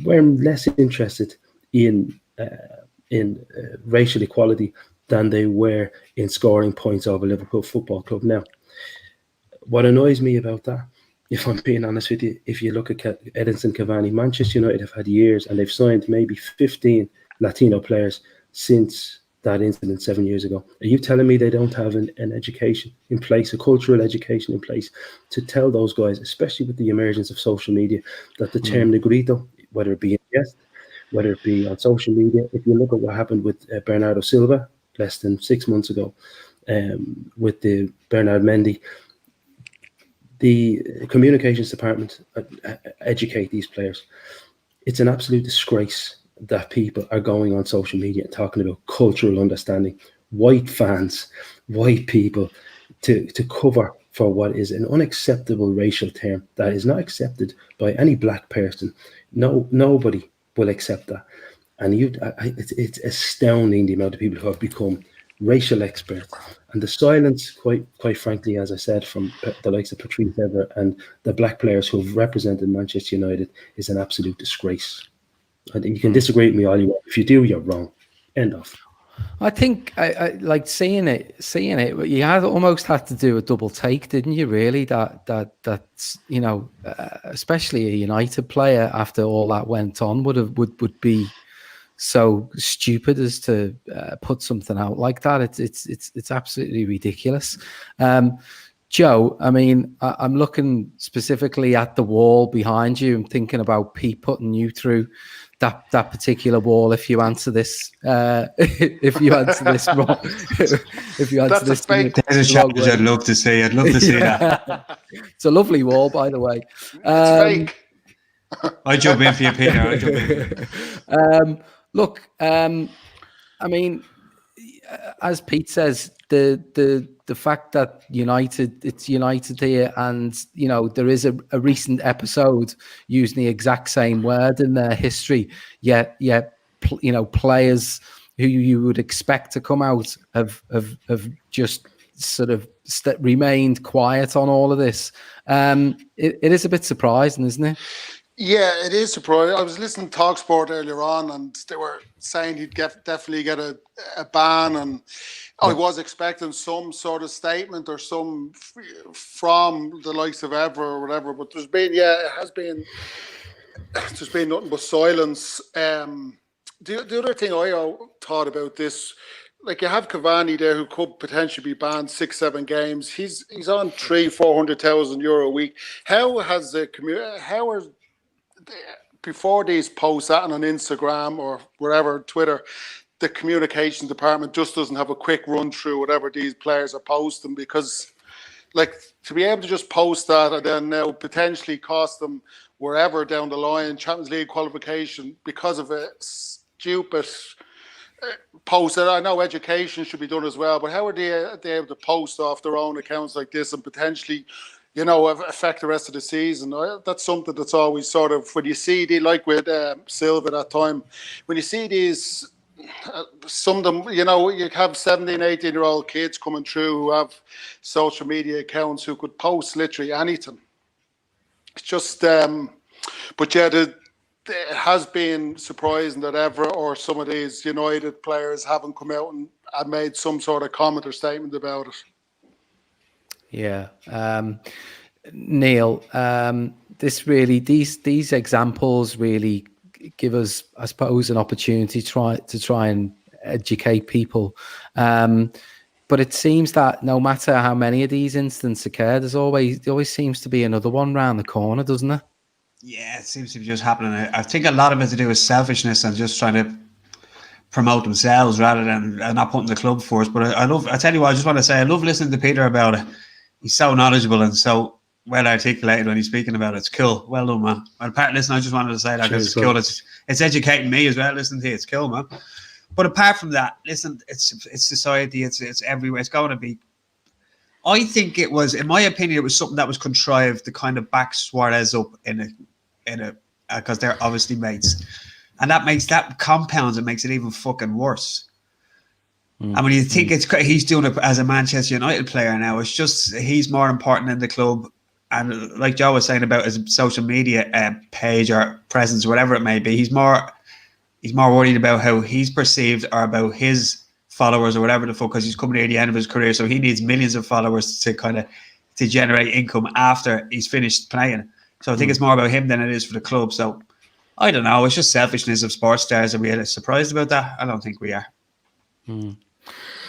were less interested in racial equality than they were in scoring points over Liverpool Football Club. Now, what annoys me about that, if I'm being honest with you, if you look at Edinson Cavani, Manchester United have had years, and they've signed maybe 15 Latino players since that incident 7 years ago. Are you telling me they don't have an education in place, a cultural education in place, to tell those guys, especially with the emergence of social media, that the term negrito, whether it be in jest, whether it be on social media, if you look at what happened with Bernardo Silva less than 6 months ago, with the Bernard Mendy. The communications department educate these players. It's an absolute disgrace that people are going on social media and talking about cultural understanding, white fans, white people, to cover for what is an unacceptable racial term that is not accepted by any black person. Nobody will accept that. And it's astounding the amount of people who have become racial experts. And the silence, quite frankly, as I said, from the likes of Patrice Evra and the black players who have represented Manchester United is an absolute disgrace. I think you can disagree with me all you want. If you do, you're wrong. End of. I think I like seeing it. You almost had to do a double take, didn't you? Really, that's especially a United player after all that went on would be so stupid as to put something out like that. It's absolutely ridiculous. Joe, I mean, I'm looking specifically at the wall behind you. I'm thinking about Pete putting you through that particular wall. If you answer this, if you answer this wrong, if you answer this, there's a challenge I'd love to see. I'd love to see that. It's a lovely wall, by the way. It's fake. I jump in for you, Peter. I jump in. Look, I mean, as Pete says, the fact that it's United here, and there is a recent episode using the exact same word in their history, yet players who you would expect to come out have just sort of remained quiet on all of this. It is a bit surprising, isn't it? Yeah, it is surprising. I was listening to TalkSport earlier on, and they were saying he'd definitely get a ban, and I was expecting some sort of statement or some from the likes of Evra or whatever. But there's been nothing but silence. The other thing I thought about this, like you have Cavani there who could potentially be banned 6-7 games. He's on €400,000 a week. How has before these posts out on Instagram or wherever, Twitter, the communication department just doesn't have a quick run through whatever these players are posting? Because like to be able to just post that and then now potentially cost them wherever down the line, Champions League qualification, because of a stupid post. I know education should be done as well, but how are they able to post off their own accounts like this and potentially affect the rest of the season? That's something that's always sort of, when you see like with Silva that time, when you see these, some of them, you have 17, 18-year-old kids coming through who have social media accounts who could post literally anything. It's just, but yeah, it has been surprising that Evra or some of these United players haven't come out and made some sort of comment or statement about it. Yeah. Neil, these examples really give us, I suppose, an opportunity to try and educate people. But it seems that no matter how many of these incidents occur, there always seems to be another one round the corner, doesn't it? Yeah, it seems to be just happening. I think a lot of it to do with selfishness and just trying to promote themselves rather than not putting the club first. But I tell you what, I just want to say, I love listening to Peter about it. He's so knowledgeable and so well articulated when he's speaking about it. It's cool. Well done, man. Listen, I just wanted to say that because it's cool. It's educating me as well. Listen to you. It's cool, man. But apart from that, listen, it's society. It's everywhere. It's going to be. I think it was, in my opinion, it was something that was contrived to kind of back Suarez up in a because they're obviously mates, and that compounds. It makes it even fucking worse. And when you think he's doing it as a Manchester United player now, it's just he's more important in the club. And like Joe was saying about his social media page or presence, whatever it may be, he's more worried about how he's perceived or about his followers or whatever the fuck, because he's coming near the end of his career, so he needs millions of followers to generate income after he's finished playing. So I think it's more about him than it is for the club. So I don't know. It's just selfishness of sports stars. Are we surprised about that? I don't think we are.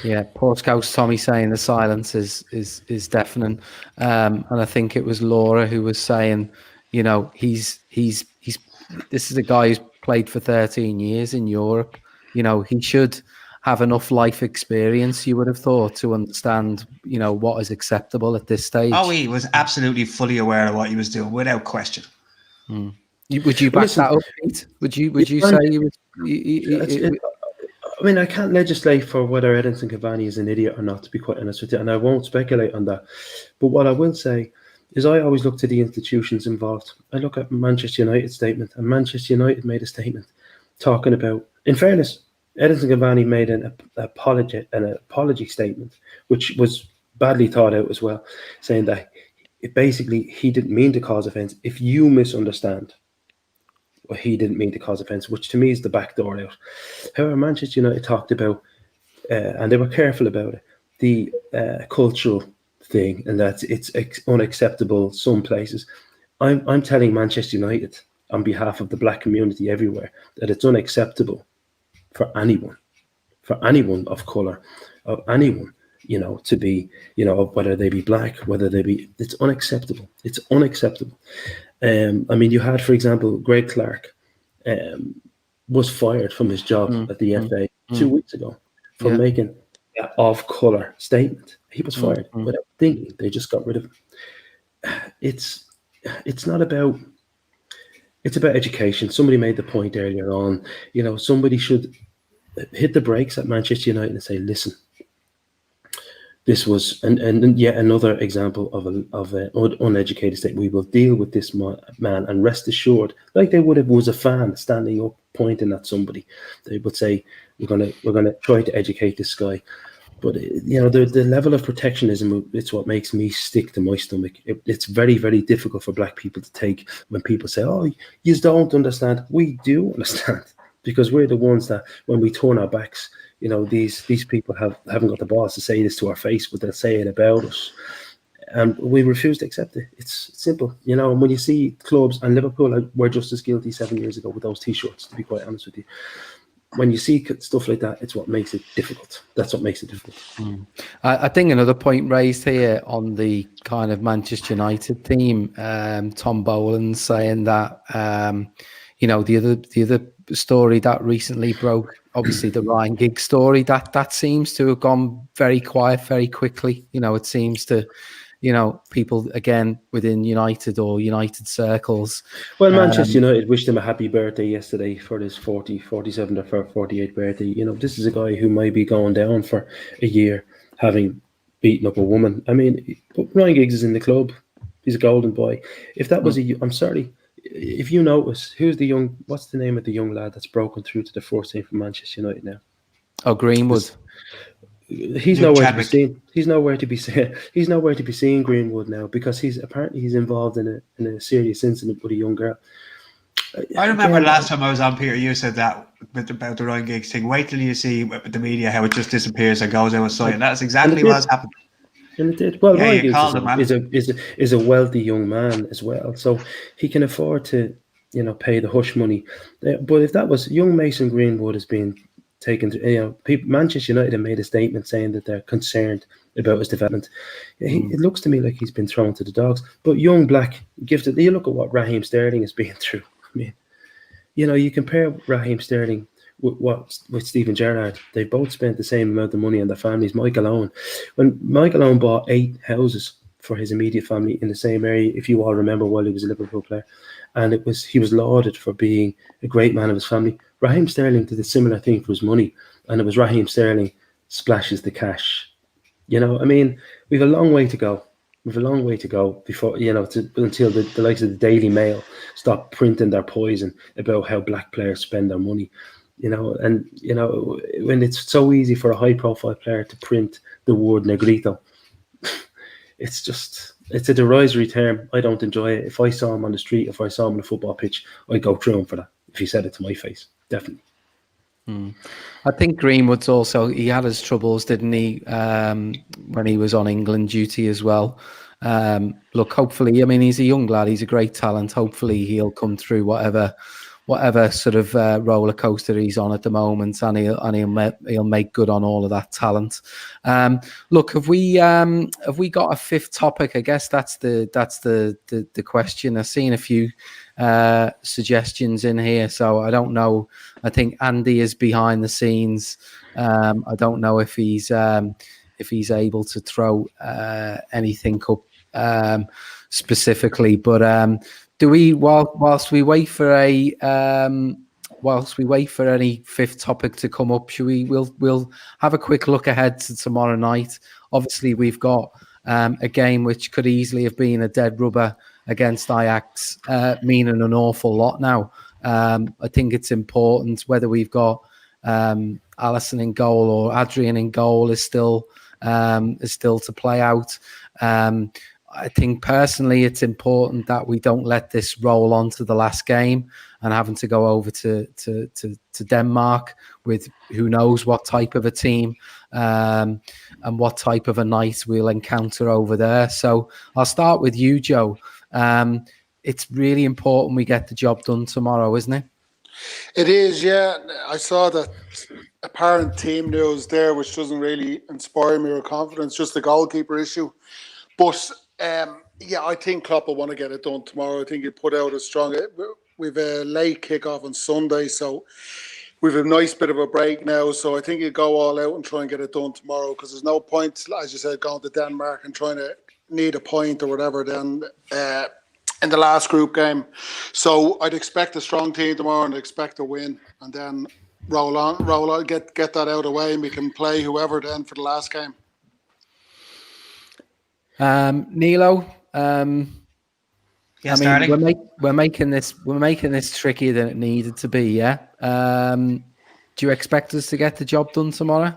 Yeah, poor Scouse Tommy saying the silence is deafening, and I think it was Laura who was saying, he's this is a guy who's played for 13 years in Europe. He should, have enough life experience, you would have thought, to understand, what is acceptable at this stage. Oh, he was absolutely fully aware of what he was doing, without question. Would you back that up, Pete? Would you say he was? I mean, I can't legislate for whether Edinson Cavani is an idiot or not, to be quite honest with you, and I won't speculate on that. But what I will say is I always look to the institutions involved. I look at Manchester United's statement, and Manchester United made a statement talking about, in fairness, Edinson Cavani made an apology statement, which was badly thought out as well, saying that basically he didn't mean to cause offence. If you misunderstand, well, he didn't mean to cause offence, which to me is the back door out. However, Manchester United talked about, and they were careful about it, the cultural thing, and that it's unacceptable some places. I'm telling Manchester United on behalf of the black community everywhere that it's unacceptable for anyone of colour, of anyone, to be, whether they be black, it's unacceptable. It's unacceptable. I mean, you had, for example, Greg Clark was fired from his job at the FA 2 weeks ago for making an off-colour statement. He was fired without thinking. They just got rid of him. It's not about... It's about education. Somebody made the point earlier on, somebody should hit the brakes at Manchester United and say, listen, this was, and yet another example of an uneducated state. We will deal with this man, and rest assured, like they would have was a fan standing up pointing at somebody, they would say, we're gonna try to educate this guy. But the level of protectionism, it's what makes me stick to my stomach. It's very, very difficult for black people to take when people say, oh, you don't understand. We do understand, because we're the ones that, when we turn our backs, these people haven't got the balls to say this to our face, but they'll say it about us. And we refuse to accept it. It's simple, and when you see clubs, and Liverpool were just as guilty 7 years ago with those T-shirts, to be quite honest with you. When you see stuff like that, it's what makes it difficult. That's what makes it difficult. I think another point raised here on the kind of Manchester United theme, Tom Boland saying that, the other story that recently broke, obviously the Ryan Giggs story, that seems to have gone very quiet very quickly. It seems to... people, again, within United or United circles. Well, Manchester United wished him a happy birthday yesterday for his 47th or 48th birthday. This is a guy who might be going down for a year, having beaten up a woman. I mean, Ryan Giggs is in the club. He's a golden boy. If that was I'm sorry, if you notice, what's the name of the young lad that's broken through to the first team for Manchester United now? Oh, Greenwood. He's nowhere to be seen. He's nowhere to be seen. He's nowhere to be seen, Greenwood, now, because he's involved in a serious incident with a young girl. I remember last time I was on, Peter, you said that about the Ryan Giggs thing. Wait till you see with the media how it just disappears and goes out of sight, and that's exactly what's happened. And it did. Well, Ryan Giggs is a wealthy young man as well, so he can afford to, pay the hush money. But if that was young Mason Greenwood has been taken to, Manchester United have made a statement saying that they're concerned about his development. It looks to me like he's been thrown to the dogs. But young black gifted, you look at what Raheem Sterling has been through. I mean, you compare Raheem Sterling with Steven Gerrard. They both spent the same amount of money on their families. Michael Owen, when Michael Owen bought 8 houses for his immediate family in the same area, if you all remember, while he was a Liverpool player, and he was lauded for being a great man of his family. Raheem Sterling did a similar thing for his money, and it was Raheem Sterling splashes the cash. I mean, we've a long way to go. We've a long way to go before, until the likes of the Daily Mail stop printing their poison about how black players spend their money. When it's so easy for a high-profile player to print the word negrito, it's a derisory term. I don't enjoy it. If I saw him on the street, if I saw him on a football pitch, I'd go through him for that. If he said it to my face, definitely. I think Greenwood's also, he had his troubles, didn't he, when he was on England duty as well. Look, hopefully, I mean, he's a young lad, he's a great talent. Hopefully he'll come through whatever whatever sort of roller coaster he's on at the moment, and he'll make good on all of that talent. Look, have we got a fifth topic? I guess that's the question. I've seen a few suggestions in here, so I don't know. I think Andy is behind the scenes. I don't know if he's able to throw anything up specifically, but do we whilst we wait for any fifth topic to come up, we'll have a quick look ahead to tomorrow night. Obviously, we've got a game which could easily have been a dead rubber against Ajax, meaning an awful lot now. I think it's important whether we've got Alisson in goal or Adrian in goal is still to play out. I think personally it's important that we don't let this roll on to the last game and having to go over to Denmark with who knows what type of a team and what type of a night we'll encounter over there. So I'll start with you, Joe. It's really important we get the job done tomorrow, isn't it? It is, yeah. I saw that apparent team news there, which doesn't really inspire me or confidence, just the goalkeeper issue. But yeah, I think Klopp will want to get it done tomorrow. I think he put out a strong. We've a late kickoff on Sunday, so we've a nice bit of a break now. So I think he'll go all out and try and get it done tomorrow, because there's no point, as you said, going to Denmark and trying to need a point or whatever then in the last group game. So I'd expect a strong team tomorrow and expect a win, and then roll on, get that out of the way, and we can play whoever then for the last game. Neilo, yeah, I mean, we're making this trickier than it needed to be. Yeah. Do you expect us to get the job done tomorrow?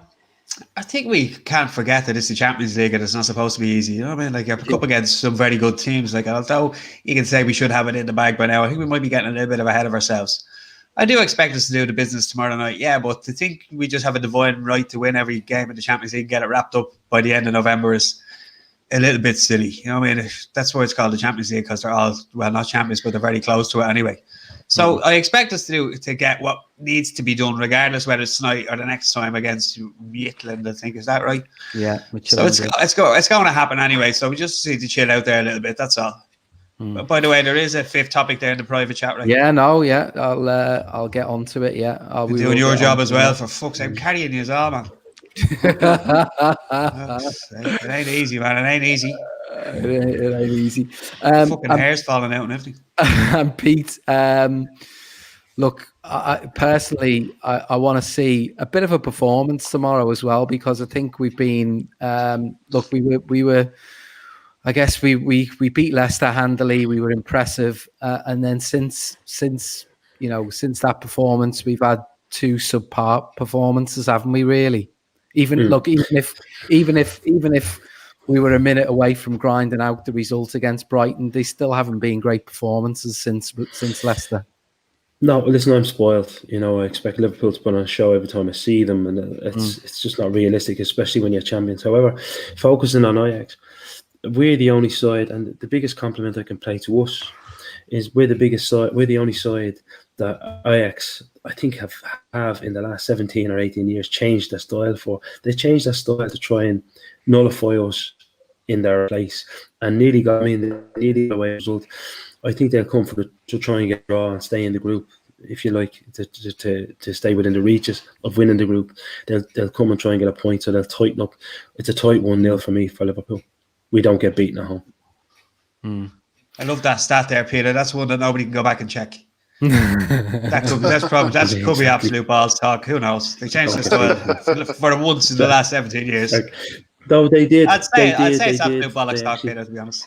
I think we can't forget that it's the Champions League and it's not supposed to be easy. You know what I mean? Like, you're up against some very good teams. Like, although you can say we should have it in the bag by now, I think we might be getting a little bit ahead of ourselves. I do expect us to do the business tomorrow night, yeah, but to think we just have a divine right to win every game in the Champions League and get it wrapped up by the end of November is a little bit silly. You know what I mean? That's why it's called the Champions League, because they're all, well, not champions, but they're very close to it anyway. So I expect us to get what needs to be done, regardless whether it's tonight or the next time against Midtjylland, I think. Is that right? Yeah. So it's going to happen anyway. So we just need to chill out there a little bit. That's all. But by the way, there is a fifth topic there in the private chat, right? Yeah, no, yeah. I'll get onto it. Yeah, I'll be doing your job as well. For fuck's sake, I'm carrying you as well, man. It ain't easy, man. It ain't easy. It ain't easy. Fucking hair's falling out and everything. And Pete, look, I personally want to see a bit of a performance tomorrow as well, because I think we've been we were. I guess we beat Leicester handily. We were impressive, and then since that performance, we've had two subpar performances, haven't we? Really, even if we were a minute away from grinding out the result against Brighton, they still haven't been great performances since Leicester. No, listen, I'm spoiled. You know, I expect Liverpool to put on a show every time I see them, and it's just not realistic, especially when you're champions. However, focusing on Ajax, we're the only side, and the biggest compliment I can pay to us is we're the biggest side. We're the only side that Ajax, I think, have in the last 17 or 18 years changed their style for. They changed their style to try and nullify us in their place, and nearly got away result. I think they'll come to try and get a draw and stay in the group, if you like, to stay within the reaches of winning the group. They'll come and try and get a point, so they'll tighten up. It's a tight 1-0 for me for Liverpool. We don't get beaten at home. I love that stat there, Peter. That's one that nobody can go back and check. That could be absolute balls talk. Who knows? They changed the style for once in the last 17 years. Though they did. I'd say it's absolute bollocks talk, Peter, to be honest.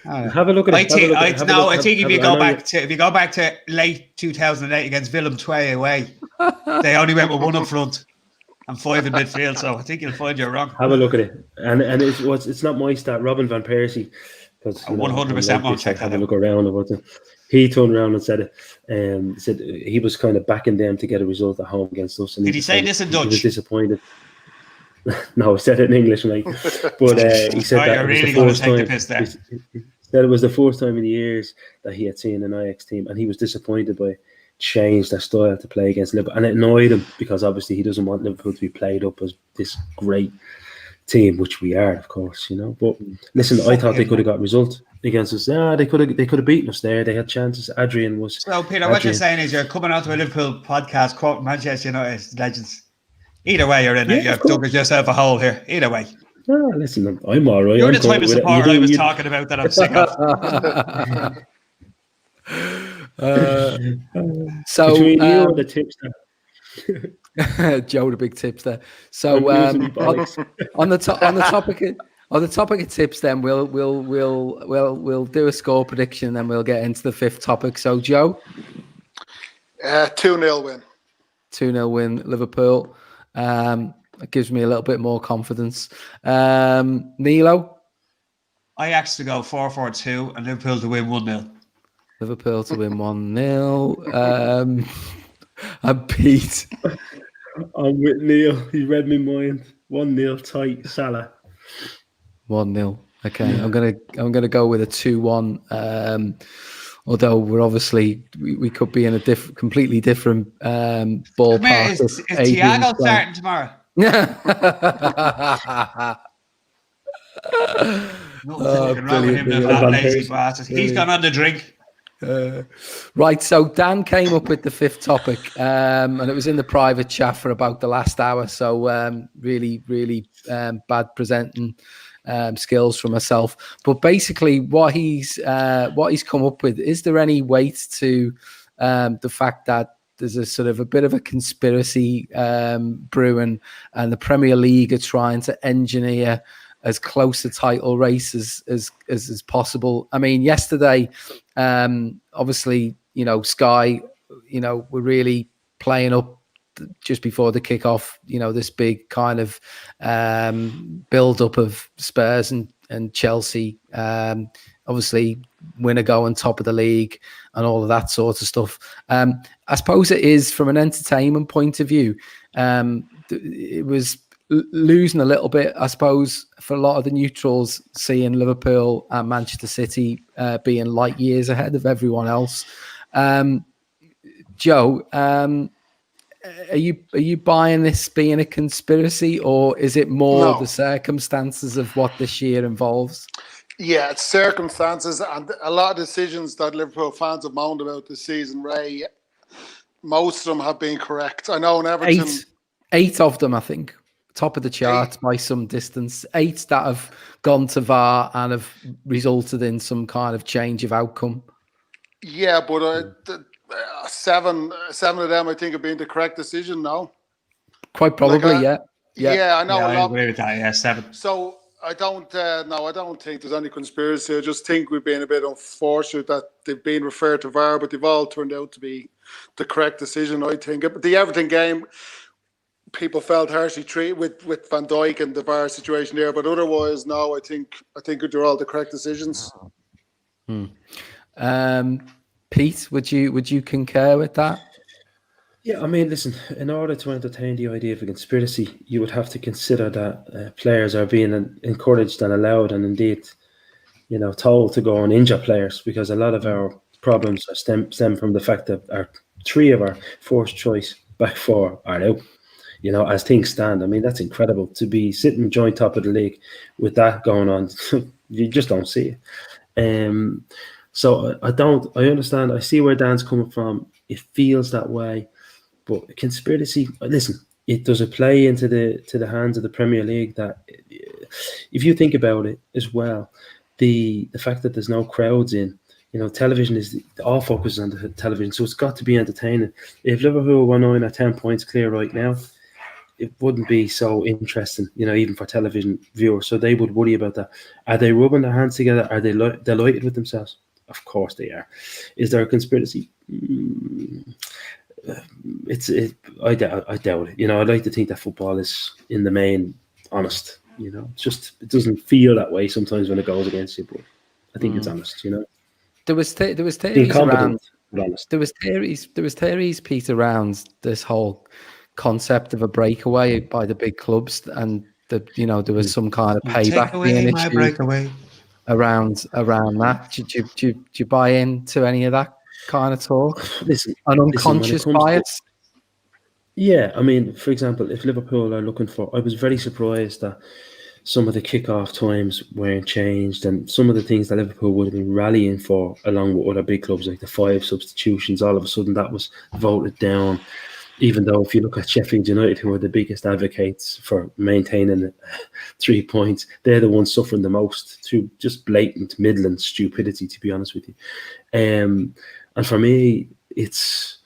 Have a look at it. I think if you go back to late 2008 against Willem II away, they only went with one up front and 5 in midfield, so I think you'll find you're wrong. Have a look at it, and it's not my stat. Robin van Persie, because 100% won't check that out. Have a look around about it. He turned around and said he was kind of backing them to get a result at home against us. And did he say this in Dutch? He was disappointed. No, he said it in English, mate. But he said that you're really going to take the piss there. that it was the first time in years that he had seen an Ajax team, and he was disappointed by change their style to play against Liverpool, and it annoyed him because obviously he doesn't want Liverpool to be played up as this great team, which we are, of course, you know. But listen, I thought they could have got results against us. Yeah, they could have beaten us there. They had chances. Adrian was. So, Peter, what you're saying is you're coming onto a Liverpool podcast quoting Manchester United legends. Either way, you're in it. You've dug yourself a hole here. Either way. Oh, listen, I'm all right. You're the type of supporter I was talking about that I'm sick of. So between you and the tipster. Joe, the big tipster. So on the topic of tips, then we'll do a score prediction, and then we'll get into the fifth topic. So, Joe, 2-0 win. 2-0 win, Liverpool. It gives me a little bit more confidence. Neilo, Ajax to go 4-4-2 and Liverpool to win 1-0. Liverpool to win 1-0. And Pete, I'm with Neil. He read my mind. 1-0 tight. Salah. 1-0. Okay, yeah. I'm gonna go with a 2-1. Although we're obviously we could be in a completely different ballpark. Is Thiago starting tomorrow? He's gone on the drink. Right, so Dan came up with the fifth topic, and it was in the private chat for about the last hour. So really bad presenting skills for myself. But basically, what he's come up with, is there any weight to the fact that there's a sort of a bit of a conspiracy brewing, and the Premier League are trying to engineer as close a title race as possible? I mean, yesterday, obviously, you know, Sky, you know, were really playing up just before the kickoff, you know, this big kind of build up of Spurs and Chelsea, obviously winner going top of the league and all of that sort of stuff. I suppose it is, from an entertainment point of view, it was losing a little bit, I suppose, for a lot of the neutrals, seeing Liverpool and Manchester City being light years ahead of everyone else. Joe, are you buying this being a conspiracy, or is it more the circumstances of what this year involves? Yeah, it's circumstances, and a lot of decisions that Liverpool fans have moaned about this season, Ray, most of them have been correct. I know in Everton... Eight of them, I think. Top of the charts by some distance. 8 that have gone to VAR and have resulted in some kind of change of outcome. Yeah, but seven of them, I think, have been the correct decision now. Quite probably, yeah. Yeah, I know. Yeah, I agree with that. Yeah, 7. So I don't think there's any conspiracy. I just think we've been a bit unfortunate that they've been referred to VAR, but they've all turned out to be the correct decision, I think. But the Everton game, people felt harshly treated with Van Dijk and the VAR situation there, but otherwise, no, I think they're all the correct decisions. Pete, would you concur with that? Yeah, I mean, listen, in order to entertain the idea of a conspiracy, you would have to consider that players are being encouraged and allowed, and indeed, you know, told to go and injure players, because a lot of our problems stem from the fact that 3 of our first choice back 4 are out. You know, as things stand, I mean, that's incredible to be sitting joint top of the league with that going on. You just don't see it. So I understand. I see where Dan's coming from. It feels that way, but conspiracy. Listen, does it play into the hands of the Premier League? That, if you think about it as well, the fact that there's no crowds in, you know, television is all focuses on the television, so it's got to be entertaining. If Liverpool were 9 or 10 points clear right now, it wouldn't be so interesting, you know, even for television viewers. So they would worry about that. Are they rubbing their hands together? Are they delighted with themselves? Of course they are. Is there a conspiracy? I doubt it. You know, I'd like to think that football is, in the main, honest. You know, it doesn't feel that way sometimes when it goes against you, but I think it's honest. You know, there was theories around. There was theories, Pete, around this whole concept of a breakaway by the big clubs, and there was some kind of payback being issued. Breakaway. around that. Do you buy into any of that kind of talk? Listen, An when it unconscious comes to- bias? Yeah, I mean, for example, if Liverpool are looking for, I was very surprised that some of the kick-off times weren't changed, and some of the things that Liverpool would have been rallying for, along with other big clubs, like the 5 substitutions, all of a sudden that was voted down. Even though if you look at Sheffield United, who are the biggest advocates for maintaining 3 points, they're the ones suffering the most through just blatant Midland stupidity, to be honest with you. And for me, it's...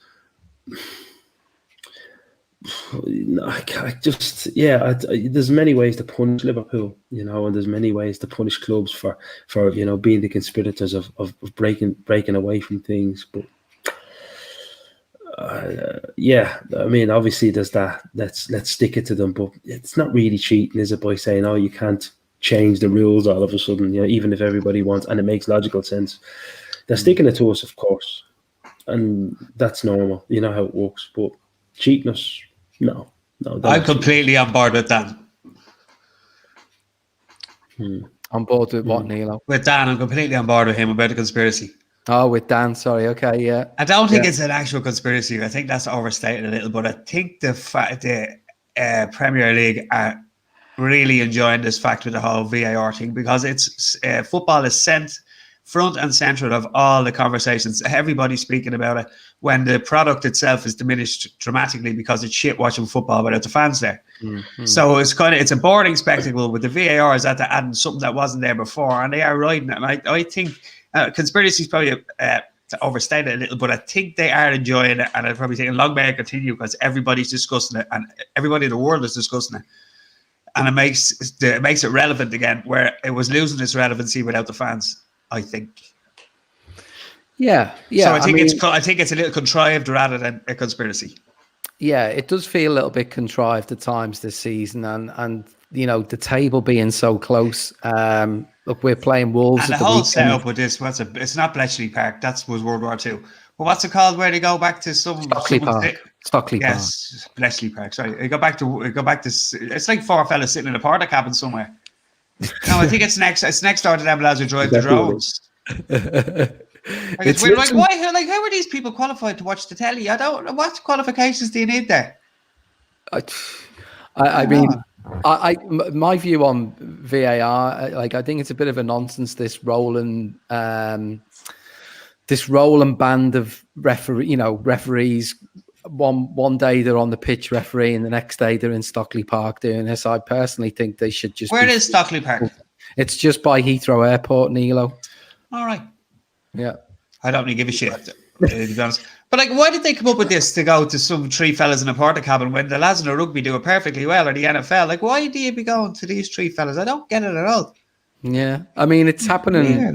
there's many ways to punish Liverpool, and there's many ways to punish clubs for being the conspirators of breaking away from things. But I mean, obviously there's that. Let's stick it to them, but it's not really cheating, is it? By saying, oh, you can't change the rules all of a sudden, even if everybody wants, and it makes logical sense. They're sticking it to us, of course, and that's normal. You know how it works, but cheating us. No. I'm completely on board with Dan. On board with what, Neilo? With Dan, I'm completely on board with him about the conspiracy. Oh, with Dan, sorry. Okay, yeah. I don't think it's an actual conspiracy. I think that's overstated a little, but I think the Premier League are really enjoying this fact with the whole VAR thing, because it's football is sent front and central of all the conversations. Everybody's speaking about it when the product itself is diminished dramatically because it's shit watching football without the fans there. Mm-hmm. So it's a boring spectacle with the VAR is that they're adding something that wasn't there before, and they are riding it. And I think conspiracy is probably to overstate it a little, but I think they are enjoying it, and I probably think long may it continue because everybody's discussing it and everybody in the world is discussing it. And it makes it relevant again, where it was losing its relevancy without the fans, I think. Yeah. So I think it's a little contrived rather than a conspiracy. Yeah, it does feel a little bit contrived at times this season, and the table being so close. Look, we're playing Wolves. And the whole setup with this, it's not Bletchley Park. That was World War II. But what's it called? Where they go back to Stockley Park. Yes, Bletchley Park. Sorry, they go back to. It's like 4 fellas sitting in a porta cabin somewhere. No, I think it's next. It's next door to them lads who drive the drones. How are these people qualified to watch the telly? I don't know. What qualifications do you need there? I mean, my view on VAR, I think it's a bit of a nonsense. This rolling band of referees. One day they're on the pitch refereeing, the next day they're in Stockley Park doing this. I personally think they should just. Where is Stockley Park? It's just by Heathrow Airport, Neilo. All right. Yeah. I don't really give a shit, to be honest. But why did they come up with this to go to some 3 fellas in a porta cabin when the lads in the rugby do it perfectly well, or the NFL? Why do you be going to these 3 fellas? I don't get it at all. Yeah, I mean, it's happening.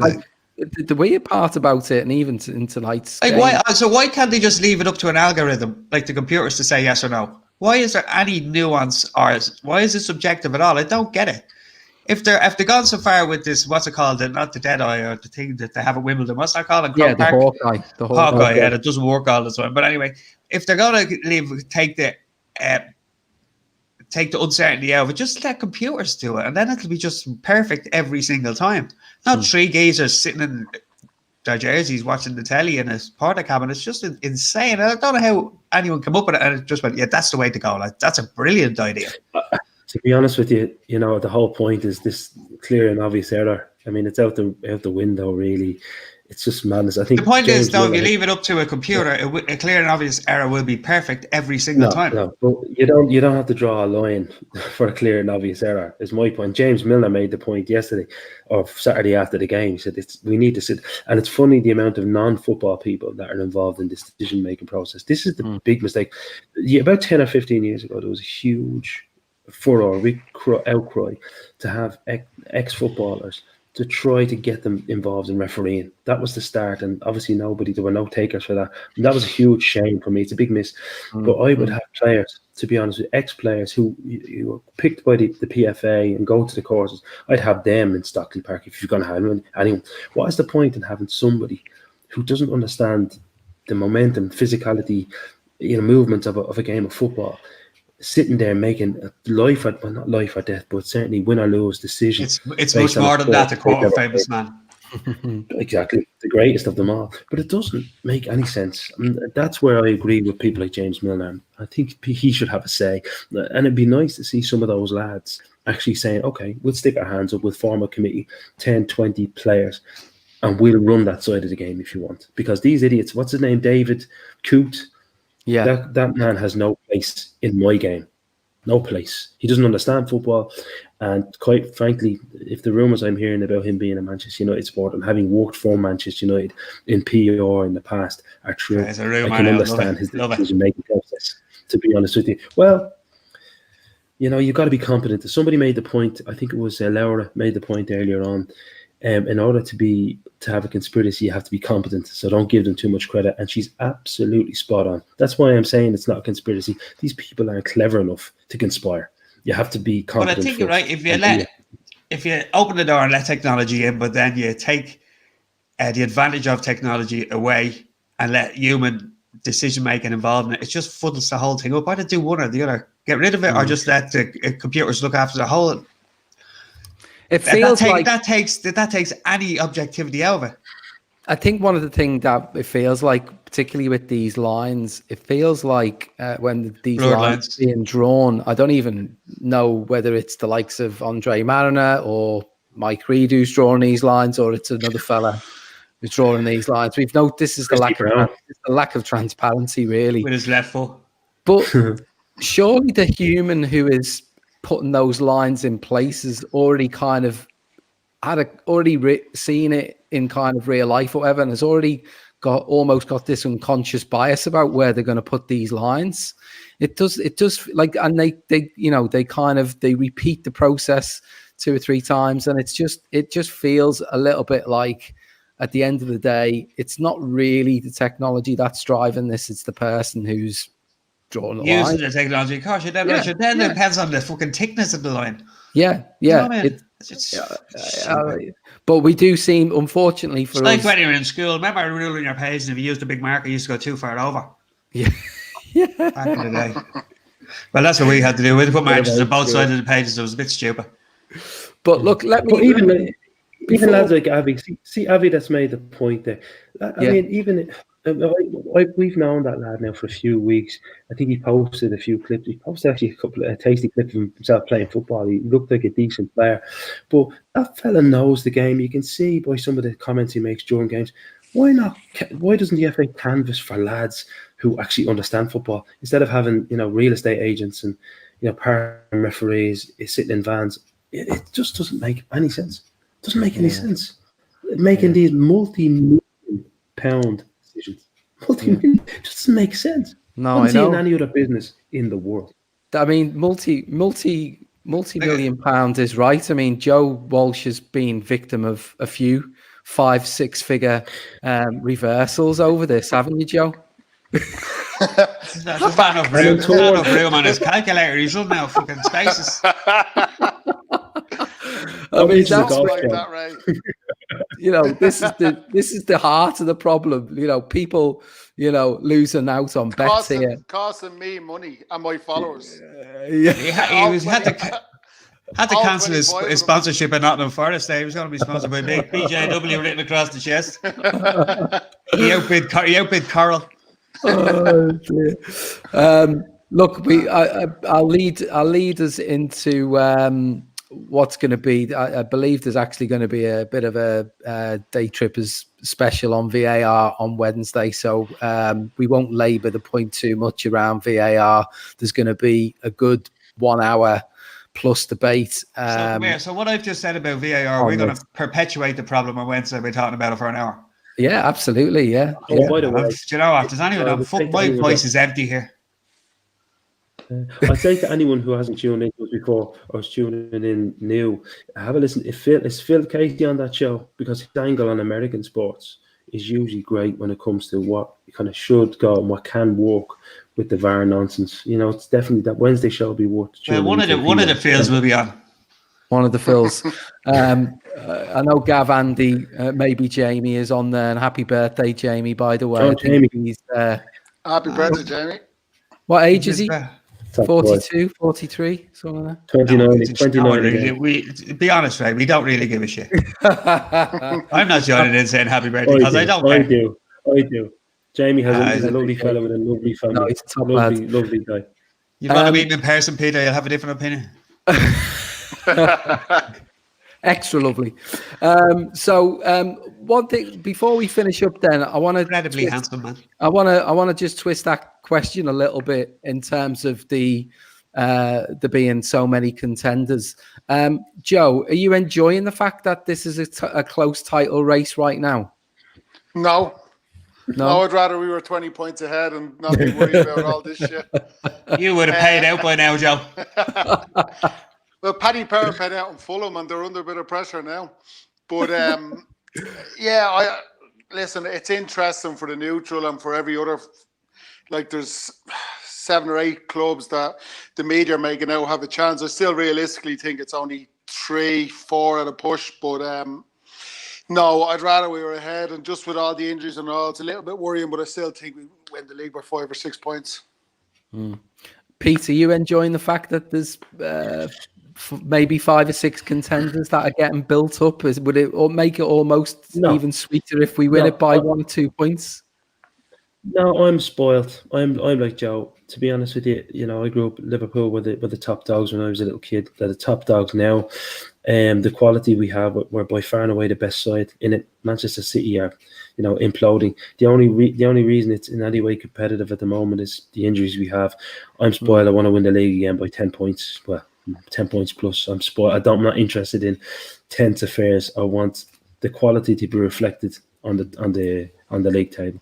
The weird part about it, and even in tonight's game, why can't they just leave it up to an algorithm, like the computers, to say yes or no? Why is there any nuance, or why is it subjective at all? I don't get it. If they've gone so far with this, what's it called? Not the Deadeye, or the thing that they have at Wimbledon. What's that called? Yeah, the Hawkeye. The Hawkeye. Yeah, it doesn't work all the time. But anyway, if they're going to take the uncertainty out of it, just let computers do it, and then it'll be just perfect every single time. Not 3 geezers sitting in their jerseys watching the telly in a porta cabin. It's just insane. I don't know how anyone came up with it, and it just went, yeah, that's the way to go. That's a brilliant idea. To be honest with you, the whole point is this clear and obvious error. I mean, it's out the window, really. It's just madness. I think the point is, though, if you leave it up to a computer, a clear and obvious error will be perfect every single time. No, but you don't have to draw a line for a clear and obvious error. Is my point. James Milner made the point yesterday or Saturday after the game. He said we need to sit. And it's funny the amount of non-football people that are involved in this decision-making process. This is the big mistake. About 10 or 15 years ago, there was a huge furor, outcry to have ex-footballers to try to get them involved in refereeing. That was the start, and obviously there were no takers for that. And that was a huge shame for me. It's a big miss. But I would have players, to be honest with you, ex-players who were picked by the PFA and go to the courses. I'd have them in Stockley Park if you're going to have anyone. What is the point in having somebody who doesn't understand the momentum, physicality, movement of a game of football? sitting there making a not life or death, but certainly win or lose decisions. It's much more than that, to quote a famous man. Exactly, the greatest of them all. But it doesn't make any sense. And that's where I agree with people like James Milner. I think he should have a say. And it'd be nice to see some of those lads actually saying, okay, we'll stick our hands up, we'll form a committee, 10, 20 players, and we'll run that side of the game if you want. Because these idiots, what's his name, David Coote? Yeah. That man has no place in my game. No place. He doesn't understand football. And quite frankly, if the rumours I'm hearing about him being a Manchester United supporter and having worked for Manchester United in PR in the past are true, I can understand his decision-making process, to be honest with you. Well, you've got to be competent. Somebody made the point, I think it was Laura made the point earlier on, in order to have a conspiracy, you have to be competent. So don't give them too much credit. And she's absolutely spot on. That's why I'm saying it's not a conspiracy. These people aren't clever enough to conspire. You have to be competent. But I think you're right. If you open the door and let technology in, but then you take the advantage of technology away and let human decision making involved in it, it just fuddles the whole thing up. Either do one or the other. Get rid of it, or just let the computers look after the whole. It feels that takes any objectivity out of it. I think one of the things that it feels like, particularly with these lines, it feels like when these lines are being drawn, I don't even know whether it's the likes of Andre Mariner or Mike Reid who's drawing these lines, or it's another fella who's drawing these lines. We've noticed this is the lack of transparency, really. With his left foot. But surely the human who is putting those lines in place has already kind of seen it in kind of real life or whatever, and has already almost got this unconscious bias about where they're going to put these lines. It does like, and they repeat the process 2 or 3 times, and it just feels a little bit like, at the end of the day, it's not really the technology that's driving this, it's the person who's drawing the line. Using the technology, of course, it depends on the fucking thickness of the line. Yeah. You know what I mean? But we do seem, unfortunately for it's like us, when you were in school, remember ruling your page, and if you used a big marker, you used to go too far over. Yeah. Back in the day. Well, that's what we had to do. We had to put markers on both sides of the pages. It was a bit stupid. But look, even lads like Avi, see Avi that's made the point there. I mean, even we've known that lad now for a few weeks. I think he posted a few clips. He posted actually a tasty clip of himself playing football. He looked like a decent player. But that fella knows the game. You can see by some of the comments he makes during games. Why not? Why doesn't the FA canvas for lads who actually understand football, instead of having real estate agents and part referees sitting in vans? It just doesn't make any sense. It doesn't make any sense. Making these multi-million pound decisions, multi-million, just doesn't make sense. No, I know. see in any other business in the world. I mean, multi-million pounds is right. I mean, Joe Walsh has been victim of a few 5-6 figure reversals over this, haven't you, Joe? There's not enough room on his calculator. He's running out of fucking spaces. I mean, that's like that, right? This is the heart of the problem. People, losing out on bets here, costing me money and my followers. He had to cancel his sponsorship at Nottingham Forest. He was going to be sponsored by big BJW written across the chest. He outbid Coral. Oh, dear. Look, I'll lead us into what's going to be. I believe there's actually going to be a bit of a Day Trippers special on VAR on Wednesday, so we won't labour the point too much around VAR. There's going to be a good 1 hour plus debate. So what I've just said about VAR, we're going to perpetuate the problem on Wednesday by talking about it for an hour. Yeah, absolutely. Yeah. By the way, do you know what? Does anyone my voice is empty here. I'd say to anyone who hasn't tuned in to us before or is tuning in new, have a listen. It's Phil Casey on that show, because his angle on American sports is usually great when it comes to what kind of should go and what can work with the VAR nonsense. It's definitely that Wednesday show will be worth tuning in. One of the Phils will be on. One of the Phils. I know Gav, Andy, maybe Jamie is on there, and happy birthday, Jamie, by the way. Oh, Jamie. He's happy birthday, Jamie. What age is he? Top 42, 43, something like 29 really, we be honest, right? We don't really give a shit. I'm not joining in saying happy birthday because I don't care. I do. Jamie he's a lovely okay. fellow with a lovely family. No, he's a top lad. Lovely guy. You want to meet him in person, Peter? You'll have a different opinion. Extra lovely. One thing before we finish up, then I want to Incredibly handsome man. I want to just twist that question a little bit in terms of the being so many contenders. Joe, are you enjoying the fact that this is a close title race right now? No, I'd rather we were 20 points ahead and not be worried about all this shit. You would have paid out by now, Joe. Well, Paddy Power paid out in Fulham and they're under a bit of pressure now. But listen, it's interesting for the neutral and for every other. Like there's 7 or 8 clubs that the media are making out have a chance. I still realistically think it's only 3, 4 at a push. But no, I'd rather we were ahead. And just with all the injuries and all, it's a little bit worrying. But I still think we win the league by 5 or 6 points. Pete, are you enjoying the fact that there's maybe 5 or 6 contenders that are getting built up? Would it make it almost even sweeter if we win it by 1 or 2 points? No, I'm spoiled. I'm like Joe. To be honest with you, I grew up in Liverpool with the top dogs when I was a little kid. They're the top dogs now. The quality we have, we're by far and away the best side in it. Manchester City are, imploding. The only reason it's in any way competitive at the moment is the injuries we have. I'm spoiled. I want to win the league again by 10 points. Well, 10 points plus. I'm spoiled. I'm not interested in 10th affairs. I want the quality to be reflected on the league table.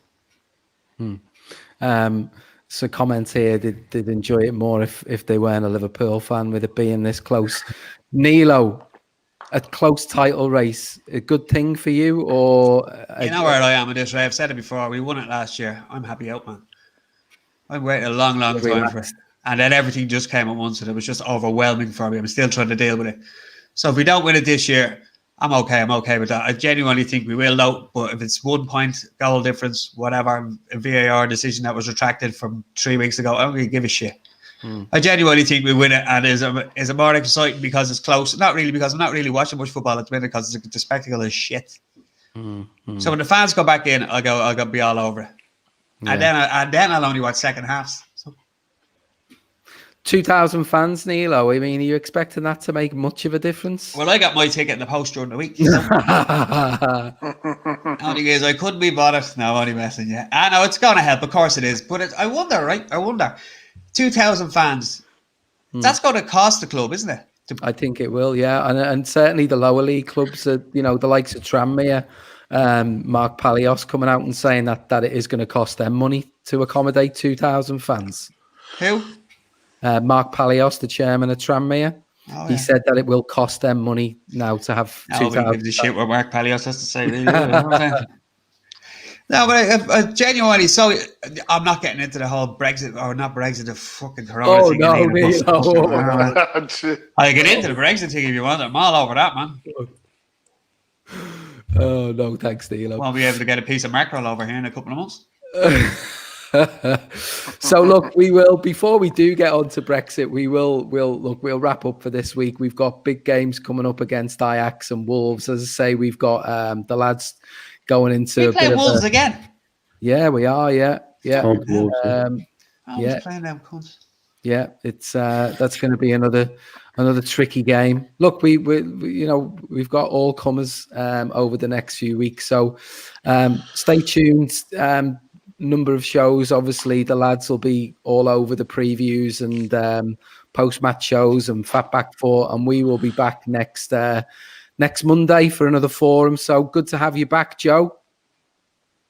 So comments here, they'd enjoy it more if they weren't a Liverpool fan with it being this close. Neilo, a close title race, a good thing for you? Or you know where I am with this, right? I've said it before. We won it last year. I'm happy out, man. I'm waiting a long time for it. And then everything just came at once and it was just overwhelming for me. I'm still trying to deal with it. So if we don't win it this year, I'm okay with that. I genuinely think we will, though. But if it's 1 point goal difference, whatever, a VAR decision that was retracted from 3 weeks ago, I don't really give a shit. I genuinely think we win it, and is it more exciting because it's close? Not really, because I'm not really watching much football at the minute because the spectacle is shit. So when the fans go back in, I'll go be all over it, and then I'll only watch second halves. So. 2,000 fans, Neilo. I mean, are you expecting that to make much of a difference? Well, I got my ticket in the post during the week. So. Only is I couldn't be bothered. No, only messing you. I know it's going to help. Of course it is. But I wonder, right? 2,000 fans. That's going to cost the club, isn't it? I think it will, yeah. And certainly the lower league clubs, the likes of Tranmere, Mark Palios coming out and saying that it is going to cost them money to accommodate 2,000 fans. Who? Mark Palios, the chairman of Tranmere, he said that it will cost them money now to have 2,000. Give the shit what Mark Palios has to say. Really, no, but I genuinely, so I'm not getting into the whole Brexit or not Brexit, the fucking Corona thing. I get into the Brexit thing if you want. I'm all over that, man. Oh no, thanks, Neilo. Won't be able to get a piece of mackerel over here in a couple of months. So look, we will, before we do get on to Brexit, we'll wrap up for this week. We've got big games coming up against Ajax and Wolves. As I say, we've got the lads going into we play Wolves again. Yeah, we are. Yeah. Playing them cunts. Yeah, it's that's going to be another tricky game. Look, we've got all comers over the next few weeks, so stay tuned. Number of shows, obviously the lads will be all over the previews and post-match shows and Fatback 4, and we will be back next Monday for another forum. So good to have you back, Joe.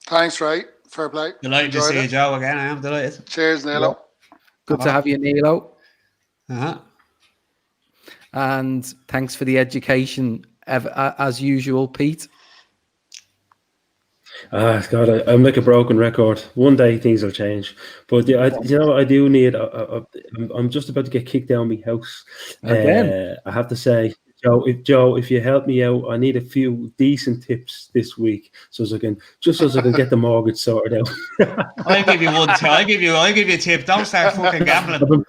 Thanks, Ray. Fair play. Delighted to see you, Joe, again. I am delighted. Cheers, Neilo. Good to have you, Neilo. Uh-huh. And thanks for the education, as usual, Pete. God, I'm like a broken record. One day things will change, but I do need. I'm just about to get kicked down my house. Again, I have to say, Joe, if you help me out, I need a few decent tips this week, so I can get the mortgage sorted out. I'll give you one. I'll give you a tip. Don't start fucking gambling.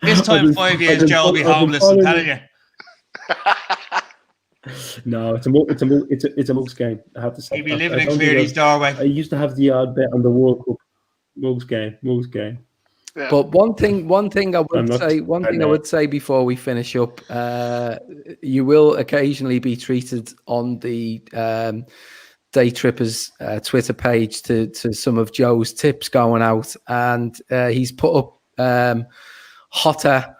This time in 5 years, Joe will be homeless. I'm telling you. No, it's a mugs game. I have to say. He'll be living in Cleary's doorway. I used to have the odd bet on the World Cup. Mugs game. Yeah. But one thing I would say before we finish up, you will occasionally be treated on the Daytrippers Twitter page to some of Joe's tips going out, and he's put up Hotter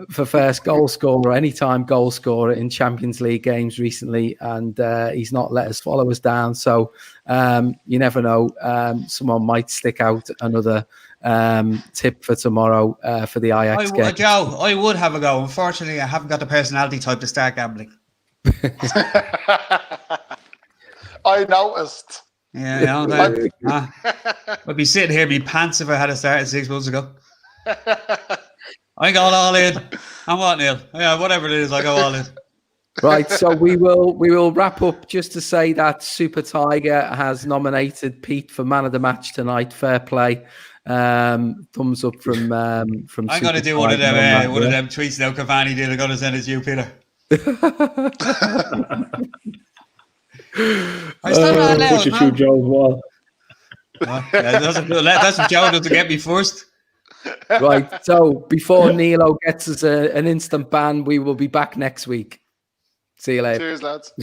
for first goal scorer, anytime goal scorer in Champions League games recently, and he's not let his followers down. So you never know, someone might stick out another tip for tomorrow for the Ajax game. Joe, I would have a go. Unfortunately, I haven't got the personality type to start gambling. I noticed. Yeah, I'd be sitting here, be pants if I had started 6 months ago. I go all in. I'm what, Neil? Yeah, whatever it is, I go all in. Right, so we will wrap up just to say that Super Tiger has nominated Pete for man of the match tonight. Fair play. Thumbs up from. I'm going to do one of them tweets now. Cavani did. I'm going to send it to you, Peter. I still not allowed. Push it through Joe's wall. That's what Joe does to get me first. Right, so before Neilo gets us an instant ban, we will be back next week. See you later. Cheers, lads.